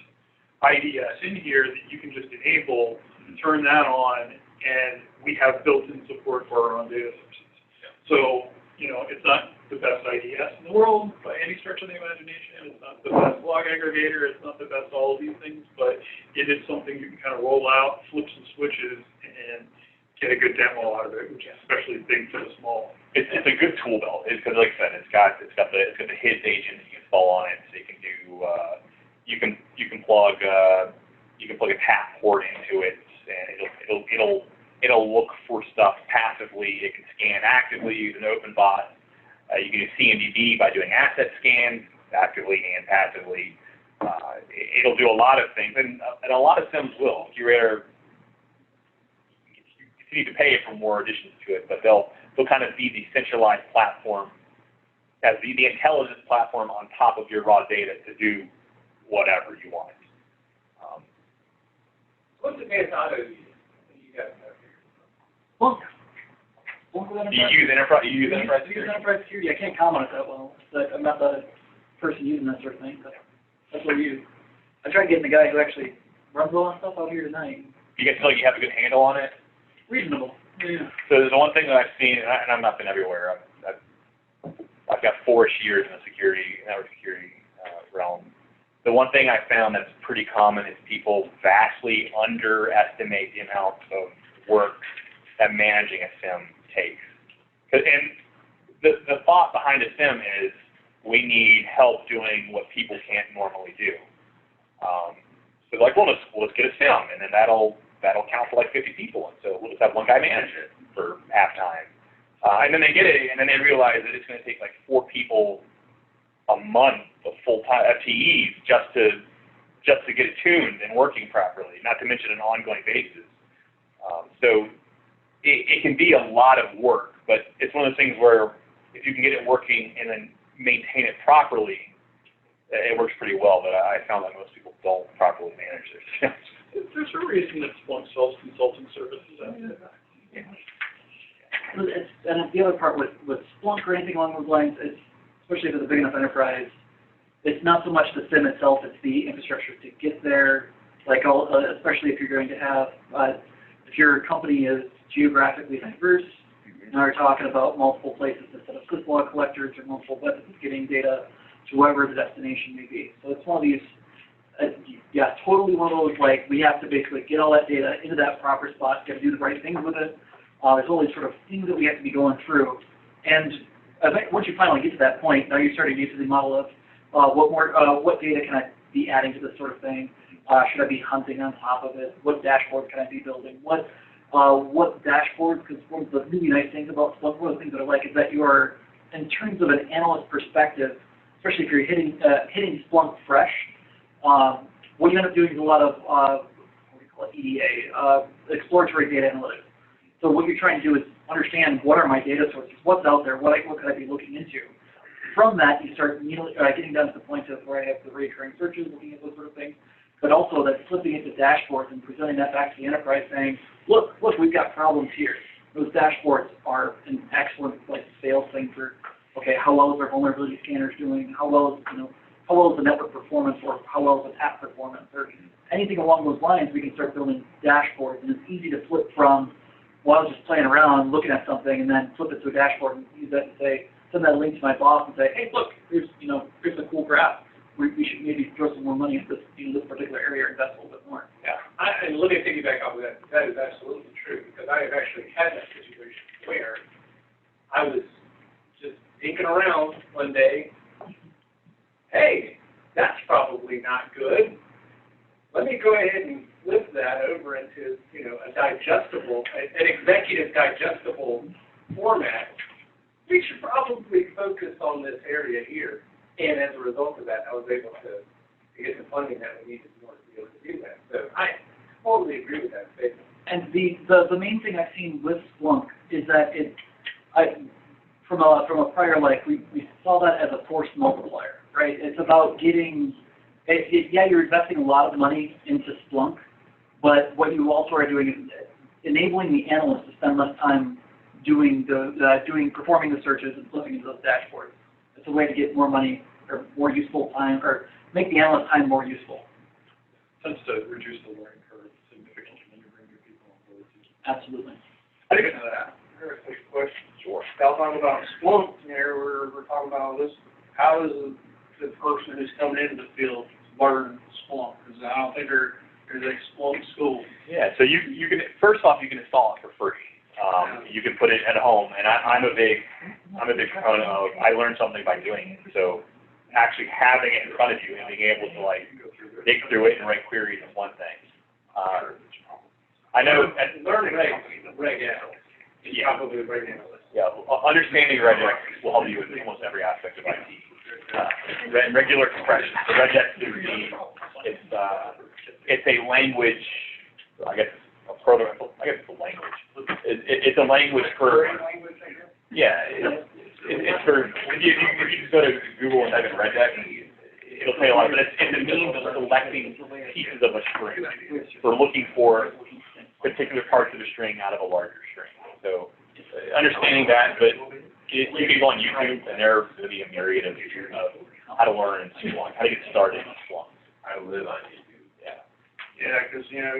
IDS in here that you can just enable, turn that on, and we have built-in support for our own data sources. So, it's not the best IDS in the world by any stretch of the imagination. It's not the best log aggregator. It's not the best all of these things, but it is something you can kind of roll out, flip some switches, and get a good demo out of it, which is especially big for the small. It's a good tool belt, because like I said, it's got the his agent that you can install on it, so you can do you can plug a tap port into it, and it'll look for stuff passively. It can scan actively, use an open bot. You can do CMDB by doing asset scans actively and passively. It'll do a lot of things, and a lot of SIEMs will. QRadar, you need to pay for more additions to it, but they'll kind of be the centralized platform, as the intelligence platform on top of your raw data to do whatever you want. What's the best auto you guys have here? Well, You use enterprise security? enterprise security. I can't comment on it that well. I'm not the person using that sort of thing, but that's what we use. I tried getting the guy who actually runs all that stuff out here tonight. You guys feel like you have a good handle on it? Reasonable. Yeah. So there's one thing that I've seen, and I've not been everywhere. I've got 4-ish years in the network security realm. The one thing I found that's pretty common is people vastly underestimate the amount of work that managing a SIEM takes. And the thought behind a SIEM is we need help doing what people can't normally do. So like, well, let's get a SIEM, and then that'll count for like 50 people, and so we'll just have one guy manage it for half time. And then they get it, and then they realize that it's going to take like 4 people a month of full-time FTEs just to get it tuned and working properly, not to mention an ongoing basis. So it can be a lot of work, but it's one of those things where if you can get it working and then maintain it properly, it works pretty well. But I found that most people don't properly manage their systems. There's a reason that Splunk sells consulting services. And the other part with Splunk or anything along those lines, it's, especially if it's a big enough enterprise, it's not so much the SIEM itself, it's the infrastructure to get there, especially if you're going to have, if your company is geographically diverse, now we're talking about multiple places to set up syslog collectors or multiple methods of getting data to wherever the destination may be. So it's one of these, totally one of those, we have to basically get all that data into that proper spot, got to do the right things with it. There's all these sort of things that we have to be going through. And once you finally get to that point, now you're starting to use the model of what data can I be adding to this sort of thing? Should I be hunting on top of it? What dashboard can I be building? What dashboards? Because one of the really nice things about Splunk, one of the things that I like is that you are, in terms of an analyst perspective, especially if you're hitting Splunk fresh, what you end up doing is a lot of what do you call it, EDA, exploratory data analytics. So what you're trying to do is understand what are my data sources, what's out there, what could I be looking into. From that, you start immediately getting down to the point of where I have the recurring searches, looking at those sort of things, but also that flipping into dashboards and presenting that back to the enterprise saying, look, we've got problems here. Those dashboards are an excellent sales thing for, okay, how well is our vulnerability scanners doing? How well is the network performance, or how well is the app performance, or anything along those lines? We can start building dashboards, and it's easy to flip from, well, I was just playing around, looking at something, and then flip it to a dashboard and use that to say, send that link to my boss and say, hey, look, here's a cool graph. We should maybe throw some more money at this, this particular area, or invest a little bit more. Yeah, and let me piggyback off of that. That is absolutely true, because I have actually had that situation where I was just thinking around one day, hey, that's probably not good. Let me go ahead and flip that over into, you know, a digestible, an executive digestible format. We should probably focus on this area here. And as a result of that, I was able to get the funding that we needed in order to be able to do that. So I totally agree with that statement. And the main thing I've seen with Splunk is that from a prior life, we saw that as a force multiplier, right? It's about getting, yeah, you're investing a lot of money into Splunk, but what you also are doing is enabling the analyst to spend less time performing the searches and flipping into those dashboards. It's a way to get more money or more useful time, or make the analyst time more useful. Tends to reduce the learning curve significantly when you bring your people on board. Absolutely. I think into that. Here's a quick question. Sure. Y'all talking about Splunk here, we're talking about this. How does the person who's coming into the field learn Splunk? Because I don't think there's a Splunk school. Yeah, so you can, first off, you can install it for free. You can put it at home, and I'm a big proponent of, I learned something by doing it. So actually having it in front of you and being able to like dig through it and write queries is one thing. I know Learning reg analyst. Yeah. Probably reg analyst. Yeah, understanding regex will help you with almost every aspect of IT. Regular expressions. So regex is it's a language. I guess it's a language. It's a language for. Yeah, it's for. If you just go to Google and type in regex, it'll tell you a lot. But it's a means of selecting pieces of a string. For looking for particular parts of a string out of a larger string. So understanding that, but you can go on YouTube and there's going to be a myriad of how to learn in Splunk, how to get started in Splunk. I live on YouTube. Yeah. Yeah, because, you know,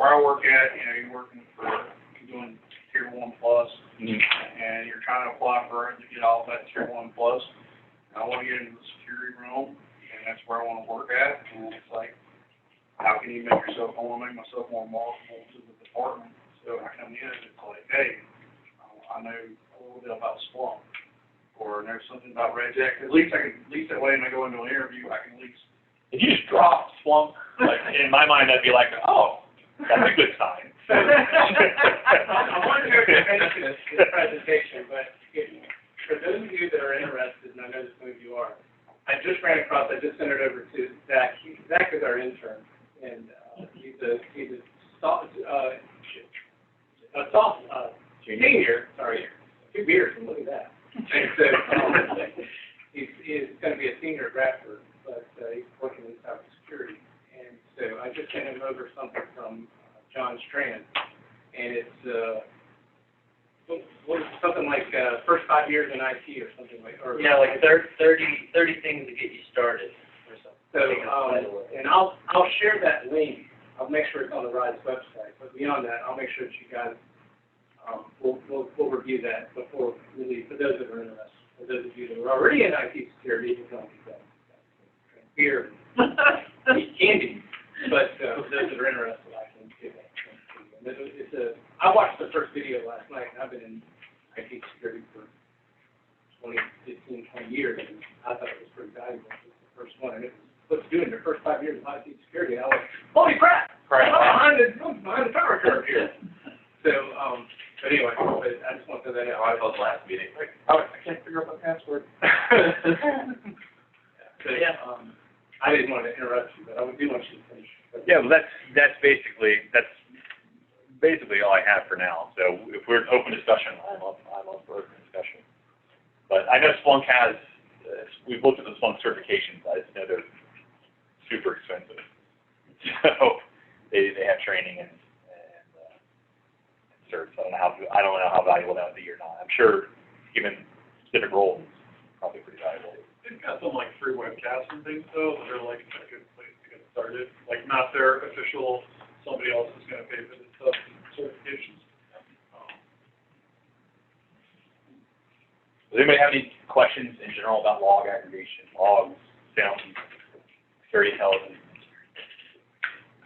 where I work at, you know, you're doing Tier 1 plus, and you're trying to apply for it to get all that Tier 1 plus. And I want to get into the security realm, and that's where I want to work at. And it's like, how can you make yourself, I want to make myself more marketable to the department. So I come in and it's like, hey, I know a little bit about Splunk, or I know something about regex. At least that way when I go into an interview, I can at least. If you just drop Splunk, like, in my mind, I'd be like, oh, that's a good sign. I wanted to finish this presentation, but for those of you that are interested, and I know some of you are, I just sent it over to Zach. Zach is our intern, and he's a senior, sorry, 2 beers, and look at that. And so, he's going to be a senior at Radford, but he's working in cybersecurity. And so I just sent him over something from John Strand, and it's something like first 5 years in IT or something like. Or Yeah, like 30 things to get you started or something. So, and I'll share that link. I'll make sure it's on the RISE website. But beyond that, I'll make sure that you guys we'll review that before we leave. For those that are interested, for those of you that are already in IT security, you can beer, candy. But for those that are interested, I can give that. I watched the first video last night, and I've been in IT security for 15, 20 years, and I thought it was pretty valuable. It was the first one, and it was what's doing their first 5 years of IT security. I was like, holy crap! Right. I'm behind the power curve here. So, but anyway, I just want to say that out. I thought last meeting. I can't figure out my password. But, I didn't want to interrupt you, but I do want you to finish. Yeah, well, that's basically all I have for now. So if we're in open discussion, I'm up for open discussion. But I know Splunk has. We've looked at the Splunk certifications. I just know they're super expensive. So they have training and certs. I don't know how valuable that would be or not. I'm sure, given specific roles, it's probably pretty valuable. They've got some like free webcasts and things though, that are like a good place to get started. Like not their official, somebody else is going to pay for the stuff and certifications. Does anybody have any questions in general about log aggregation, logs, sounds, security intelligence?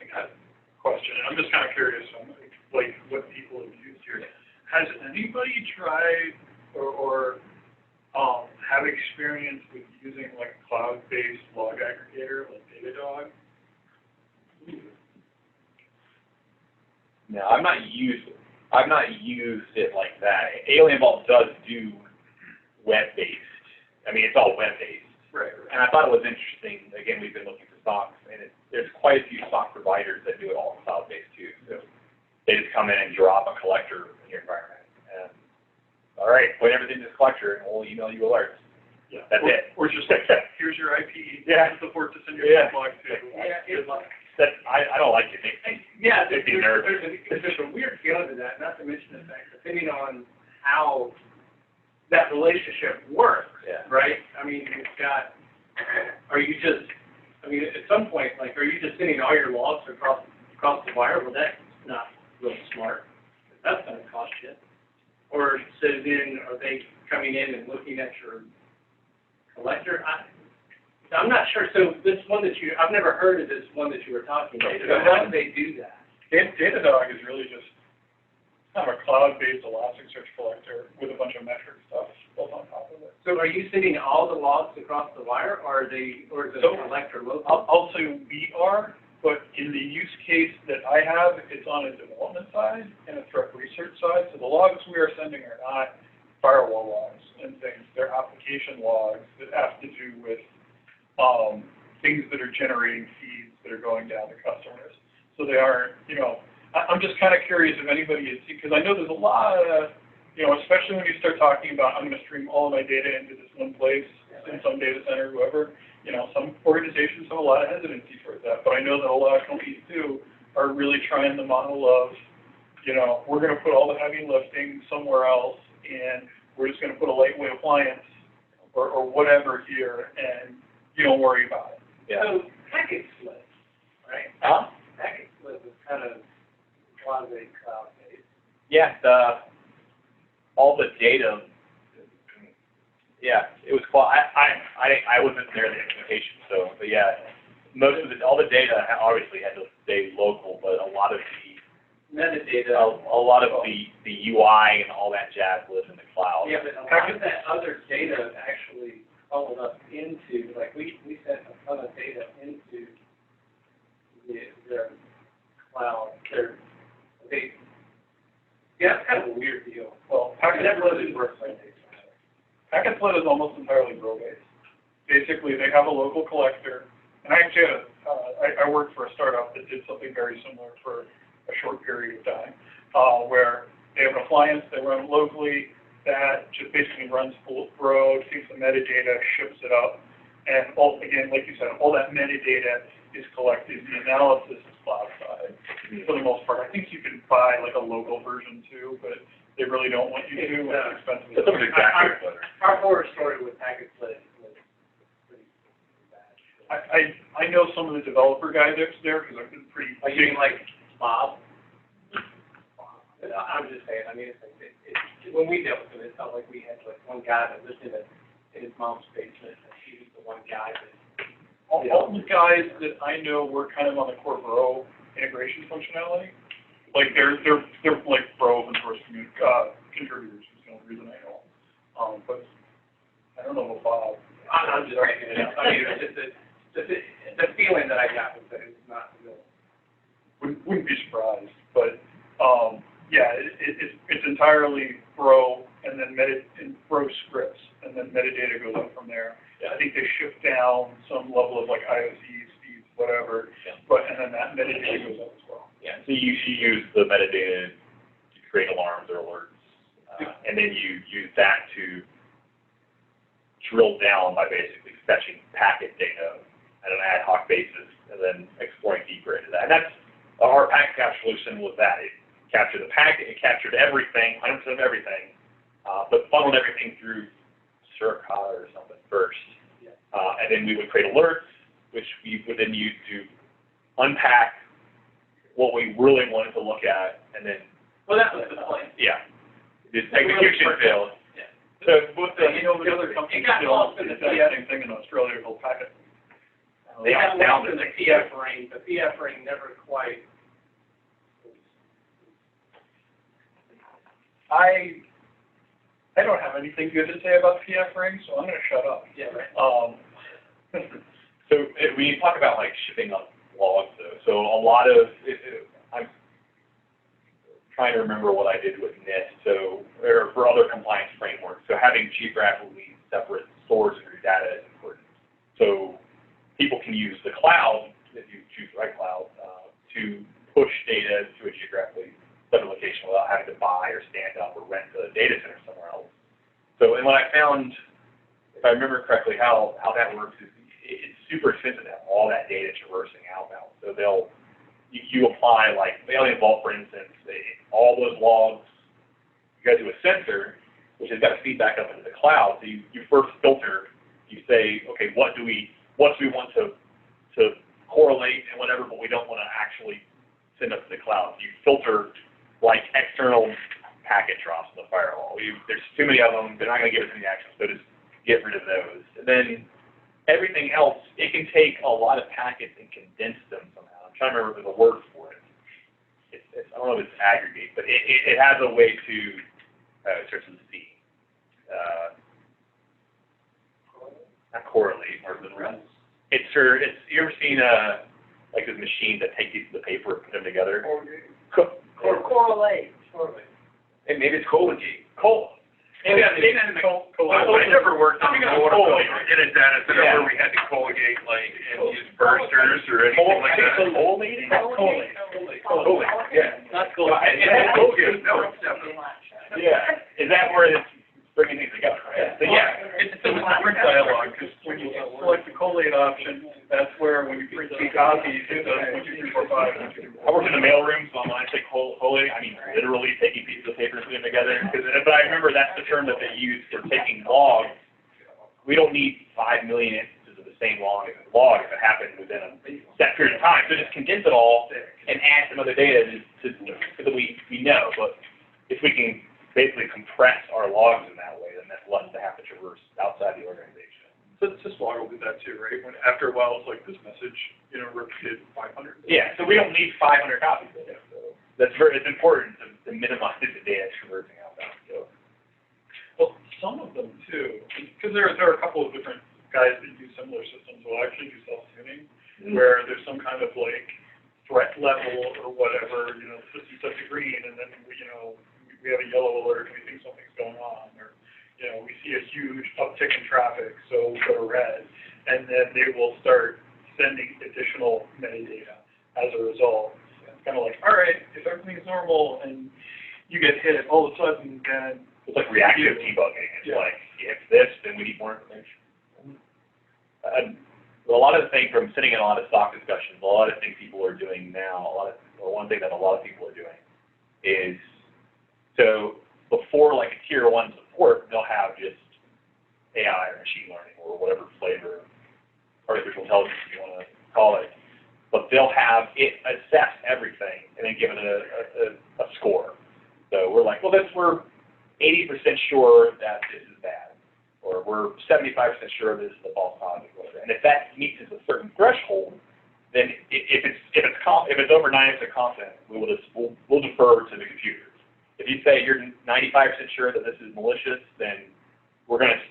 I got a question. I'm just kind of curious on like what people have used here. Has anybody tried or have experience with using like a cloud-based log aggregator like Datadog? No, I've not used it like that. Alien Vault does do web-based. I mean, it's all web-based. Right. And I thought it was interesting. Again, we've been looking for stocks, and there's quite a few stock providers that do it all cloud-based too. So they just come in and drop a collector in your environment. And, all right, put everything in this collector, and we'll email you alerts. Yeah. That's it. Or just like, here's your IP. Yeah. Support to send your log to. Yeah, Good luck. I don't like it. Yeah, It'd be nervous. there's a weird feeling to that, not to mention the fact, depending on how that relationship works, Yeah. right? I mean, you've got, are you just, I mean, at some point, like, are you just sending all your logs across the wire? Well, that's not real smart. That's gonna cost you. Or so then, are they coming in and looking at your collector? I'm not sure. So this one that I've never heard of this one that you were talking about. So how do they do that? Datadog is really just kind of a cloud-based Elasticsearch collector with a bunch of metric stuff built on top of it. So are you sending all the logs across the wire, or is it a collector local? I'll say we are, but in the use case that I have, it's on a development side and a threat research side. So the logs we are sending are not firewall logs and things. They're application logs that have to do with things that are generating feeds that are going down to customers. So they aren't, I'm just kind of curious if anybody has seen, because I know there's a lot of, especially when you start talking about, I'm going to stream all of my data into this one place, in some data center, whoever, some organizations have a lot of hesitancy towards that, but I know that a lot of companies too are really trying the model of, we're going to put all the heavy lifting somewhere else, and we're just going to put a lightweight appliance or whatever here, and you don't worry about it. Yeah. So packet split, right? Huh? Packet split is kind of quasi-cloud-based. Yeah, all the data. Yeah, it was. I wasn't there in the implementation, so but yeah, all the data obviously had to stay local, but a lot of Metadata. a lot of the UI and all that jazz lives in the cloud. Yeah, but a lot of that other data actually followed up into, like, we sent a ton of data into their cloud. Yeah, it's kind of a weird deal. Well, It never really works like this. Packet split is almost entirely row-based. Basically, they have a local collector, and I actually I worked for a startup that did something very similar for a short period of time, where they have an appliance, they run locally, that just basically runs full row, takes the metadata, ships it up, and again, like you said, all that metadata is collected. The analysis is cloud side for the most part. I think you can buy like a local version too, but they really don't want you to. It's expensive. That's almost exactly what Our horror story with packet split was pretty bad. I know some of the developer guys there because I've been pretty. Are you mean like Bob? I'm just saying, I mean, when we dealt with it, it felt like we had like one guy that lived in his mom's basement, and he was the one guy that. All the guys that I know were kind of on the core Bro integration functionality. Like they're like Bro open source contributors is the only reason I know. But I don't know about Bob. I'm just making it up. I mean, it's just the feeling that I got was that it was not real. Wouldn't be surprised, but yeah, it's entirely Bro and then Bro scripts, and then metadata goes up from there. Yeah. I think they shift down some level of like IOCs, feeds, whatever, and then that metadata goes up as well. Yeah, so you use the metadata to create alarms or alerts, and then you use that to drill down by basically fetching packet data at an ad hoc basis and then exploring deeper into that. And that's our packet capture solution was that. It captured the packet, it captured everything, 100% of everything, but funneled everything through Circa or something first. And then we would create alerts, which we would then use to unpack what we really wanted to look at, and then. Well, that was the point. Yeah. The execution failed. Yeah. So both the other companies got lost in the same thing in Australia called packet. They got lost in the PF ring. The PF ring never quite. I don't have anything good to say about PF rings, so I'm gonna shut up. Yeah, right. So we talk about like shipping up logs though. So a lot of, I'm trying to remember what I did with NIST. So, or for other compliance frameworks. So having geographically separate stores of your data is important. So people can use the cloud, if you choose the right cloud, to push data to a geographically separate location without having to buy or stand up or rent a data center somewhere else. So, and what I found, if I remember correctly, how that works is it's super expensive to have all that data traversing outbound. So you apply like Alien Vault, for instance, all those logs, you guys do a sensor, which has got to feed back up into the cloud. So you first filter, you say, okay, what do we want to correlate and whatever, but we don't want to actually send up to the cloud. You filter like external packet drops in the firewall. There's too many of them, they're not going to give us any action, so just get rid of those. And then everything else, it can take a lot of packets and condense them somehow. I'm trying to remember the word for it. I don't know if it's aggregate, but it has a way to, it starts with a C. Not correlate, or the rest. You ever seen like this machine that takes pieces of paper and put them together? Correlate. And maybe it's colligate. I never worked on in a data center where we had to collocate like and use bursters or anything like that. Collating? Collate. Yeah. Not cool. Colgate, no, definitely. Yeah. Is that where it's bringing things together, right? So yeah. It's a different dialogue, because when you select the collate option, that's where when you print two copies, it does 1, 2, 3, 4, 5. I work in the mailroom, so when I say collating, I mean literally taking pieces of paper and putting them together. But I remember that's the term that they use for taking logs. We don't need 5 million instances of the same log if it happened within a set period of time. So just condense it all and add some other data so that we know. But if we can basically compress our logs in that way, then that's less to have to traverse outside the organization. So Syslog will do that too, right? When after a while, it's like this message, repeated 500. Yeah, so we don't need 500 copies of it. So it's important to minimize the data traversing outbound. So. Well, some of them too, because there are a couple of different guys that use similar systems will actually do self-tuning, where there's some kind of like threat level or whatever, the system sets to green, and then we have a yellow alert and we think something's going on, or we see a huge uptick in traffic, so we go to red, and then they will start sending additional metadata as a result. It's kind of like, all right, if everything's normal and you get hit, all of a sudden, then it's like reactive debugging. It's like, if this, then we need more information. A lot of the things from sitting in a lot of stock discussions, a lot of things people are doing now, one thing that a lot of people are doing is, so before like a tier 1 support, they'll have just AI or machine learning or whatever flavor, artificial intelligence you want to call it, but they'll have it assess everything and then give it a score. So we're like, well, we're 80% sure that this is bad, or we're 75% sure this is the false positive, whatever. And if that meets a certain threshold, then if it's over 90% confident, we'll defer to the computer. If you say you're 95% sure that this is malicious, then we're going to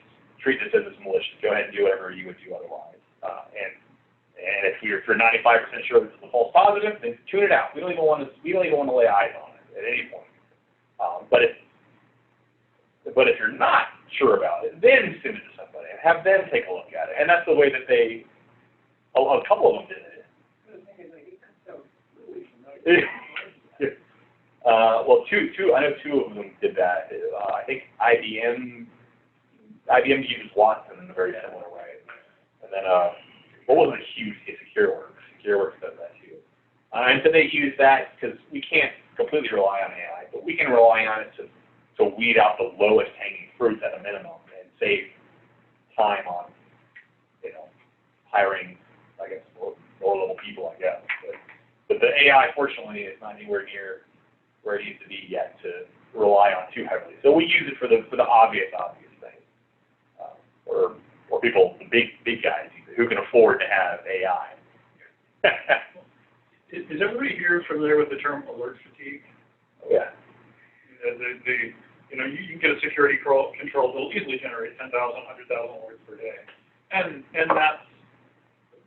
treat this as it's malicious. Go ahead and do whatever you would do otherwise. And if you're 95% sure this is a false positive, then tune it out. We don't even want to lay eyes on it at any point. But if you're not sure about it, then send it to somebody and have them take a look at it. And that's the way that a couple of them did it. Well, I know two of them did that. I think IBM uses Watson in a very similar way. And then, what was a huge hit? SecureWorks. SecureWorks does that too. And so they use that because we can't completely rely on AI, but we can rely on it to weed out the lowest hanging fruits at a minimum and save time on, hiring, I guess, lower level people, I guess. But the AI, fortunately, is not anywhere near where it needs to be yet to rely on too heavily. So we use it for the obvious things, or people, the big guys who can afford to have AI. Is everybody here familiar with the term alert fatigue? Yeah. You know, you can get a security control that'll easily generate 10,000, 100,000 alerts per day. And that's,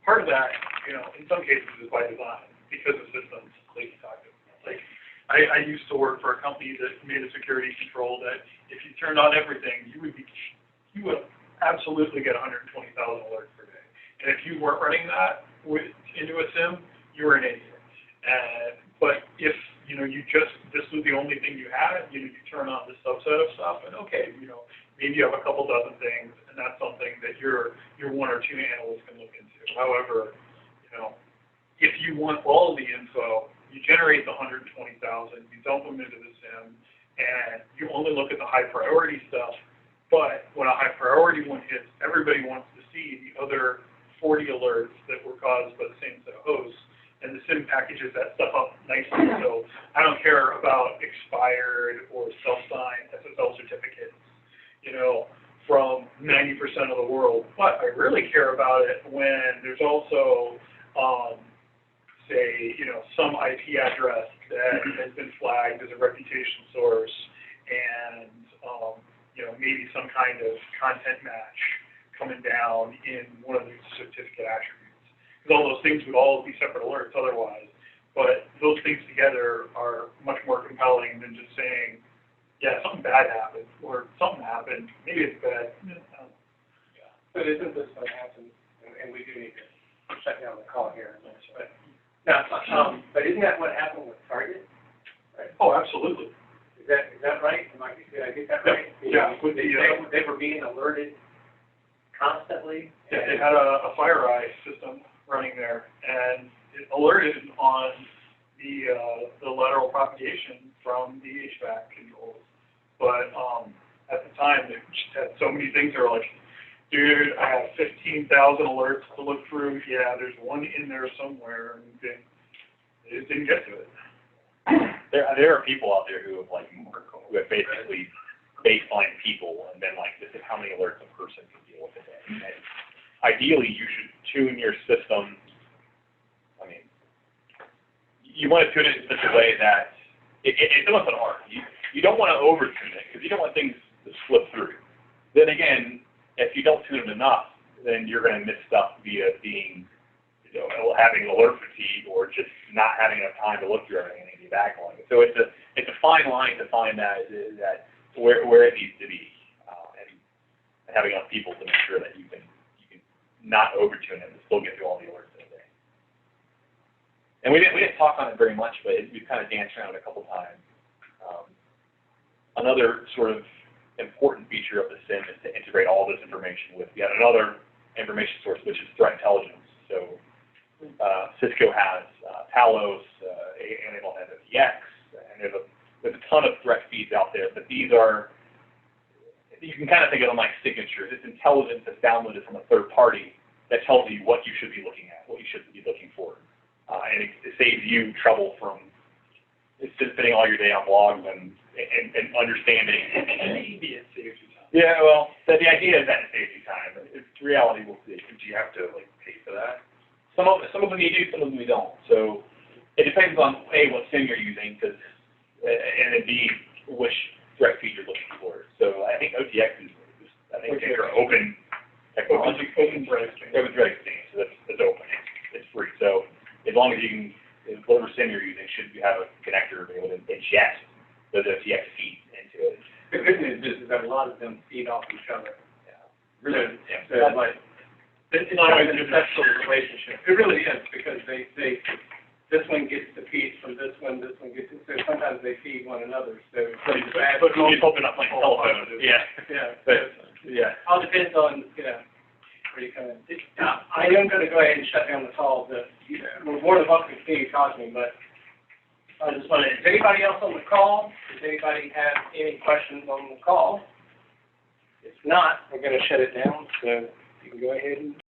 part of that, you know, in some cases is by design, because of systems, like you talked about. Like, I used to work for a company that made a security control that if you turned on everything, you would absolutely get 120,000 alerts per day. And if you weren't running that into a SIEM, you were an idiot. But if, you know, this was the only thing you had, you turn on this subset of stuff, and okay, you know, maybe you have a couple dozen things, and that's something that your one or two analysts can look into. However, you know, if you want all of the info, you generate the 120,000, you dump them into the SIEM, and you only look at the high priority stuff. But when a high priority one hits, everybody wants to see the other 40 alerts that were caused by the same set of hosts, and the SIEM packages that stuff up nicely. So I don't care about expired or self-signed SSL certificates, you know, from 90% of the world. But I really care about it when there's also, say, you know, some IP address that has been flagged as a reputation source, and you know, maybe some kind of content match coming down in one of these certificate attributes. Because all those things would all be separate alerts otherwise. But those things together are much more compelling than just saying, yeah, something bad happened, or something happened, maybe it's bad. Yeah. But isn't this what happens, and we do need to shut down the call here in a minute, but, now, but isn't that what happened with Target? Right? Oh, absolutely. Is that right? Did I get that right? Yeah. They were being alerted constantly? Yeah, they had a FireEye system running there, and it alerted on the lateral propagation from the HVAC controls. But at the time, they just had so many things that were like, dude, I have 15,000 alerts to look through. Yeah, there's one in there somewhere, and they just didn't get to it. There are people out there who have basically baseline people, and then like, this is how many alerts a person can deal with a day. And ideally, you should tune your system. I mean, you want to tune it in such a way that it's almost an art. You don't want to over-tune it, because you don't want things to slip through. Then again, if you don't tune it enough, then you're going to miss stuff via being, you know, having alert fatigue, or just not having enough time to look through everything and be backlogging. So it's a fine line to find that where it needs to be, and having enough people to make sure that you can not over-tune it and still get through all the alerts in a day. And we didn't talk on it very much, but we've kind of danced around it a couple times. Another sort of important feature of the SIEM is to integrate all this information with yet another information source, which is threat intelligence. So Cisco has Talos, Enable has OTX, and there's a ton of threat feeds out there, but these are, you can kind of think of them like signatures. It's intelligence that's downloaded from a third party that tells you what you should be looking at, what you should be looking for. And it saves you trouble from spending all your day on blogs and understanding. Maybe it saves you time. Yeah, well, the idea is that it saves you time. It's reality, we'll see. Do you have to, like, pay for that? Some of them you do, some of them you don't. So it depends on A, what SIEM you're using, and then B, which threat feed you're looking for. So I think OTX is I think they're open technology. Open threat exchange. Open threat exchange, so that's open. It's free. So as long as you can, whatever SIEM you're using should have a connector be able to ingest those OTX feeds into it. The good news is that a lot of them feed off each other. Yeah. Really? Yeah. So, like, it's not always an incestual relationship. It really is, because they this one gets the feed from this one gets it. So sometimes they feed one another. So But you just open up like telephone. Yeah. yeah. But, yeah. All depends on, you know, where you come in. I am going to go ahead and shut down the call. We're more than welcome to continue talking, but I just want to, is anybody else on the call? Does anybody have any questions on the call? If not, we're going to shut it down, so you can go ahead and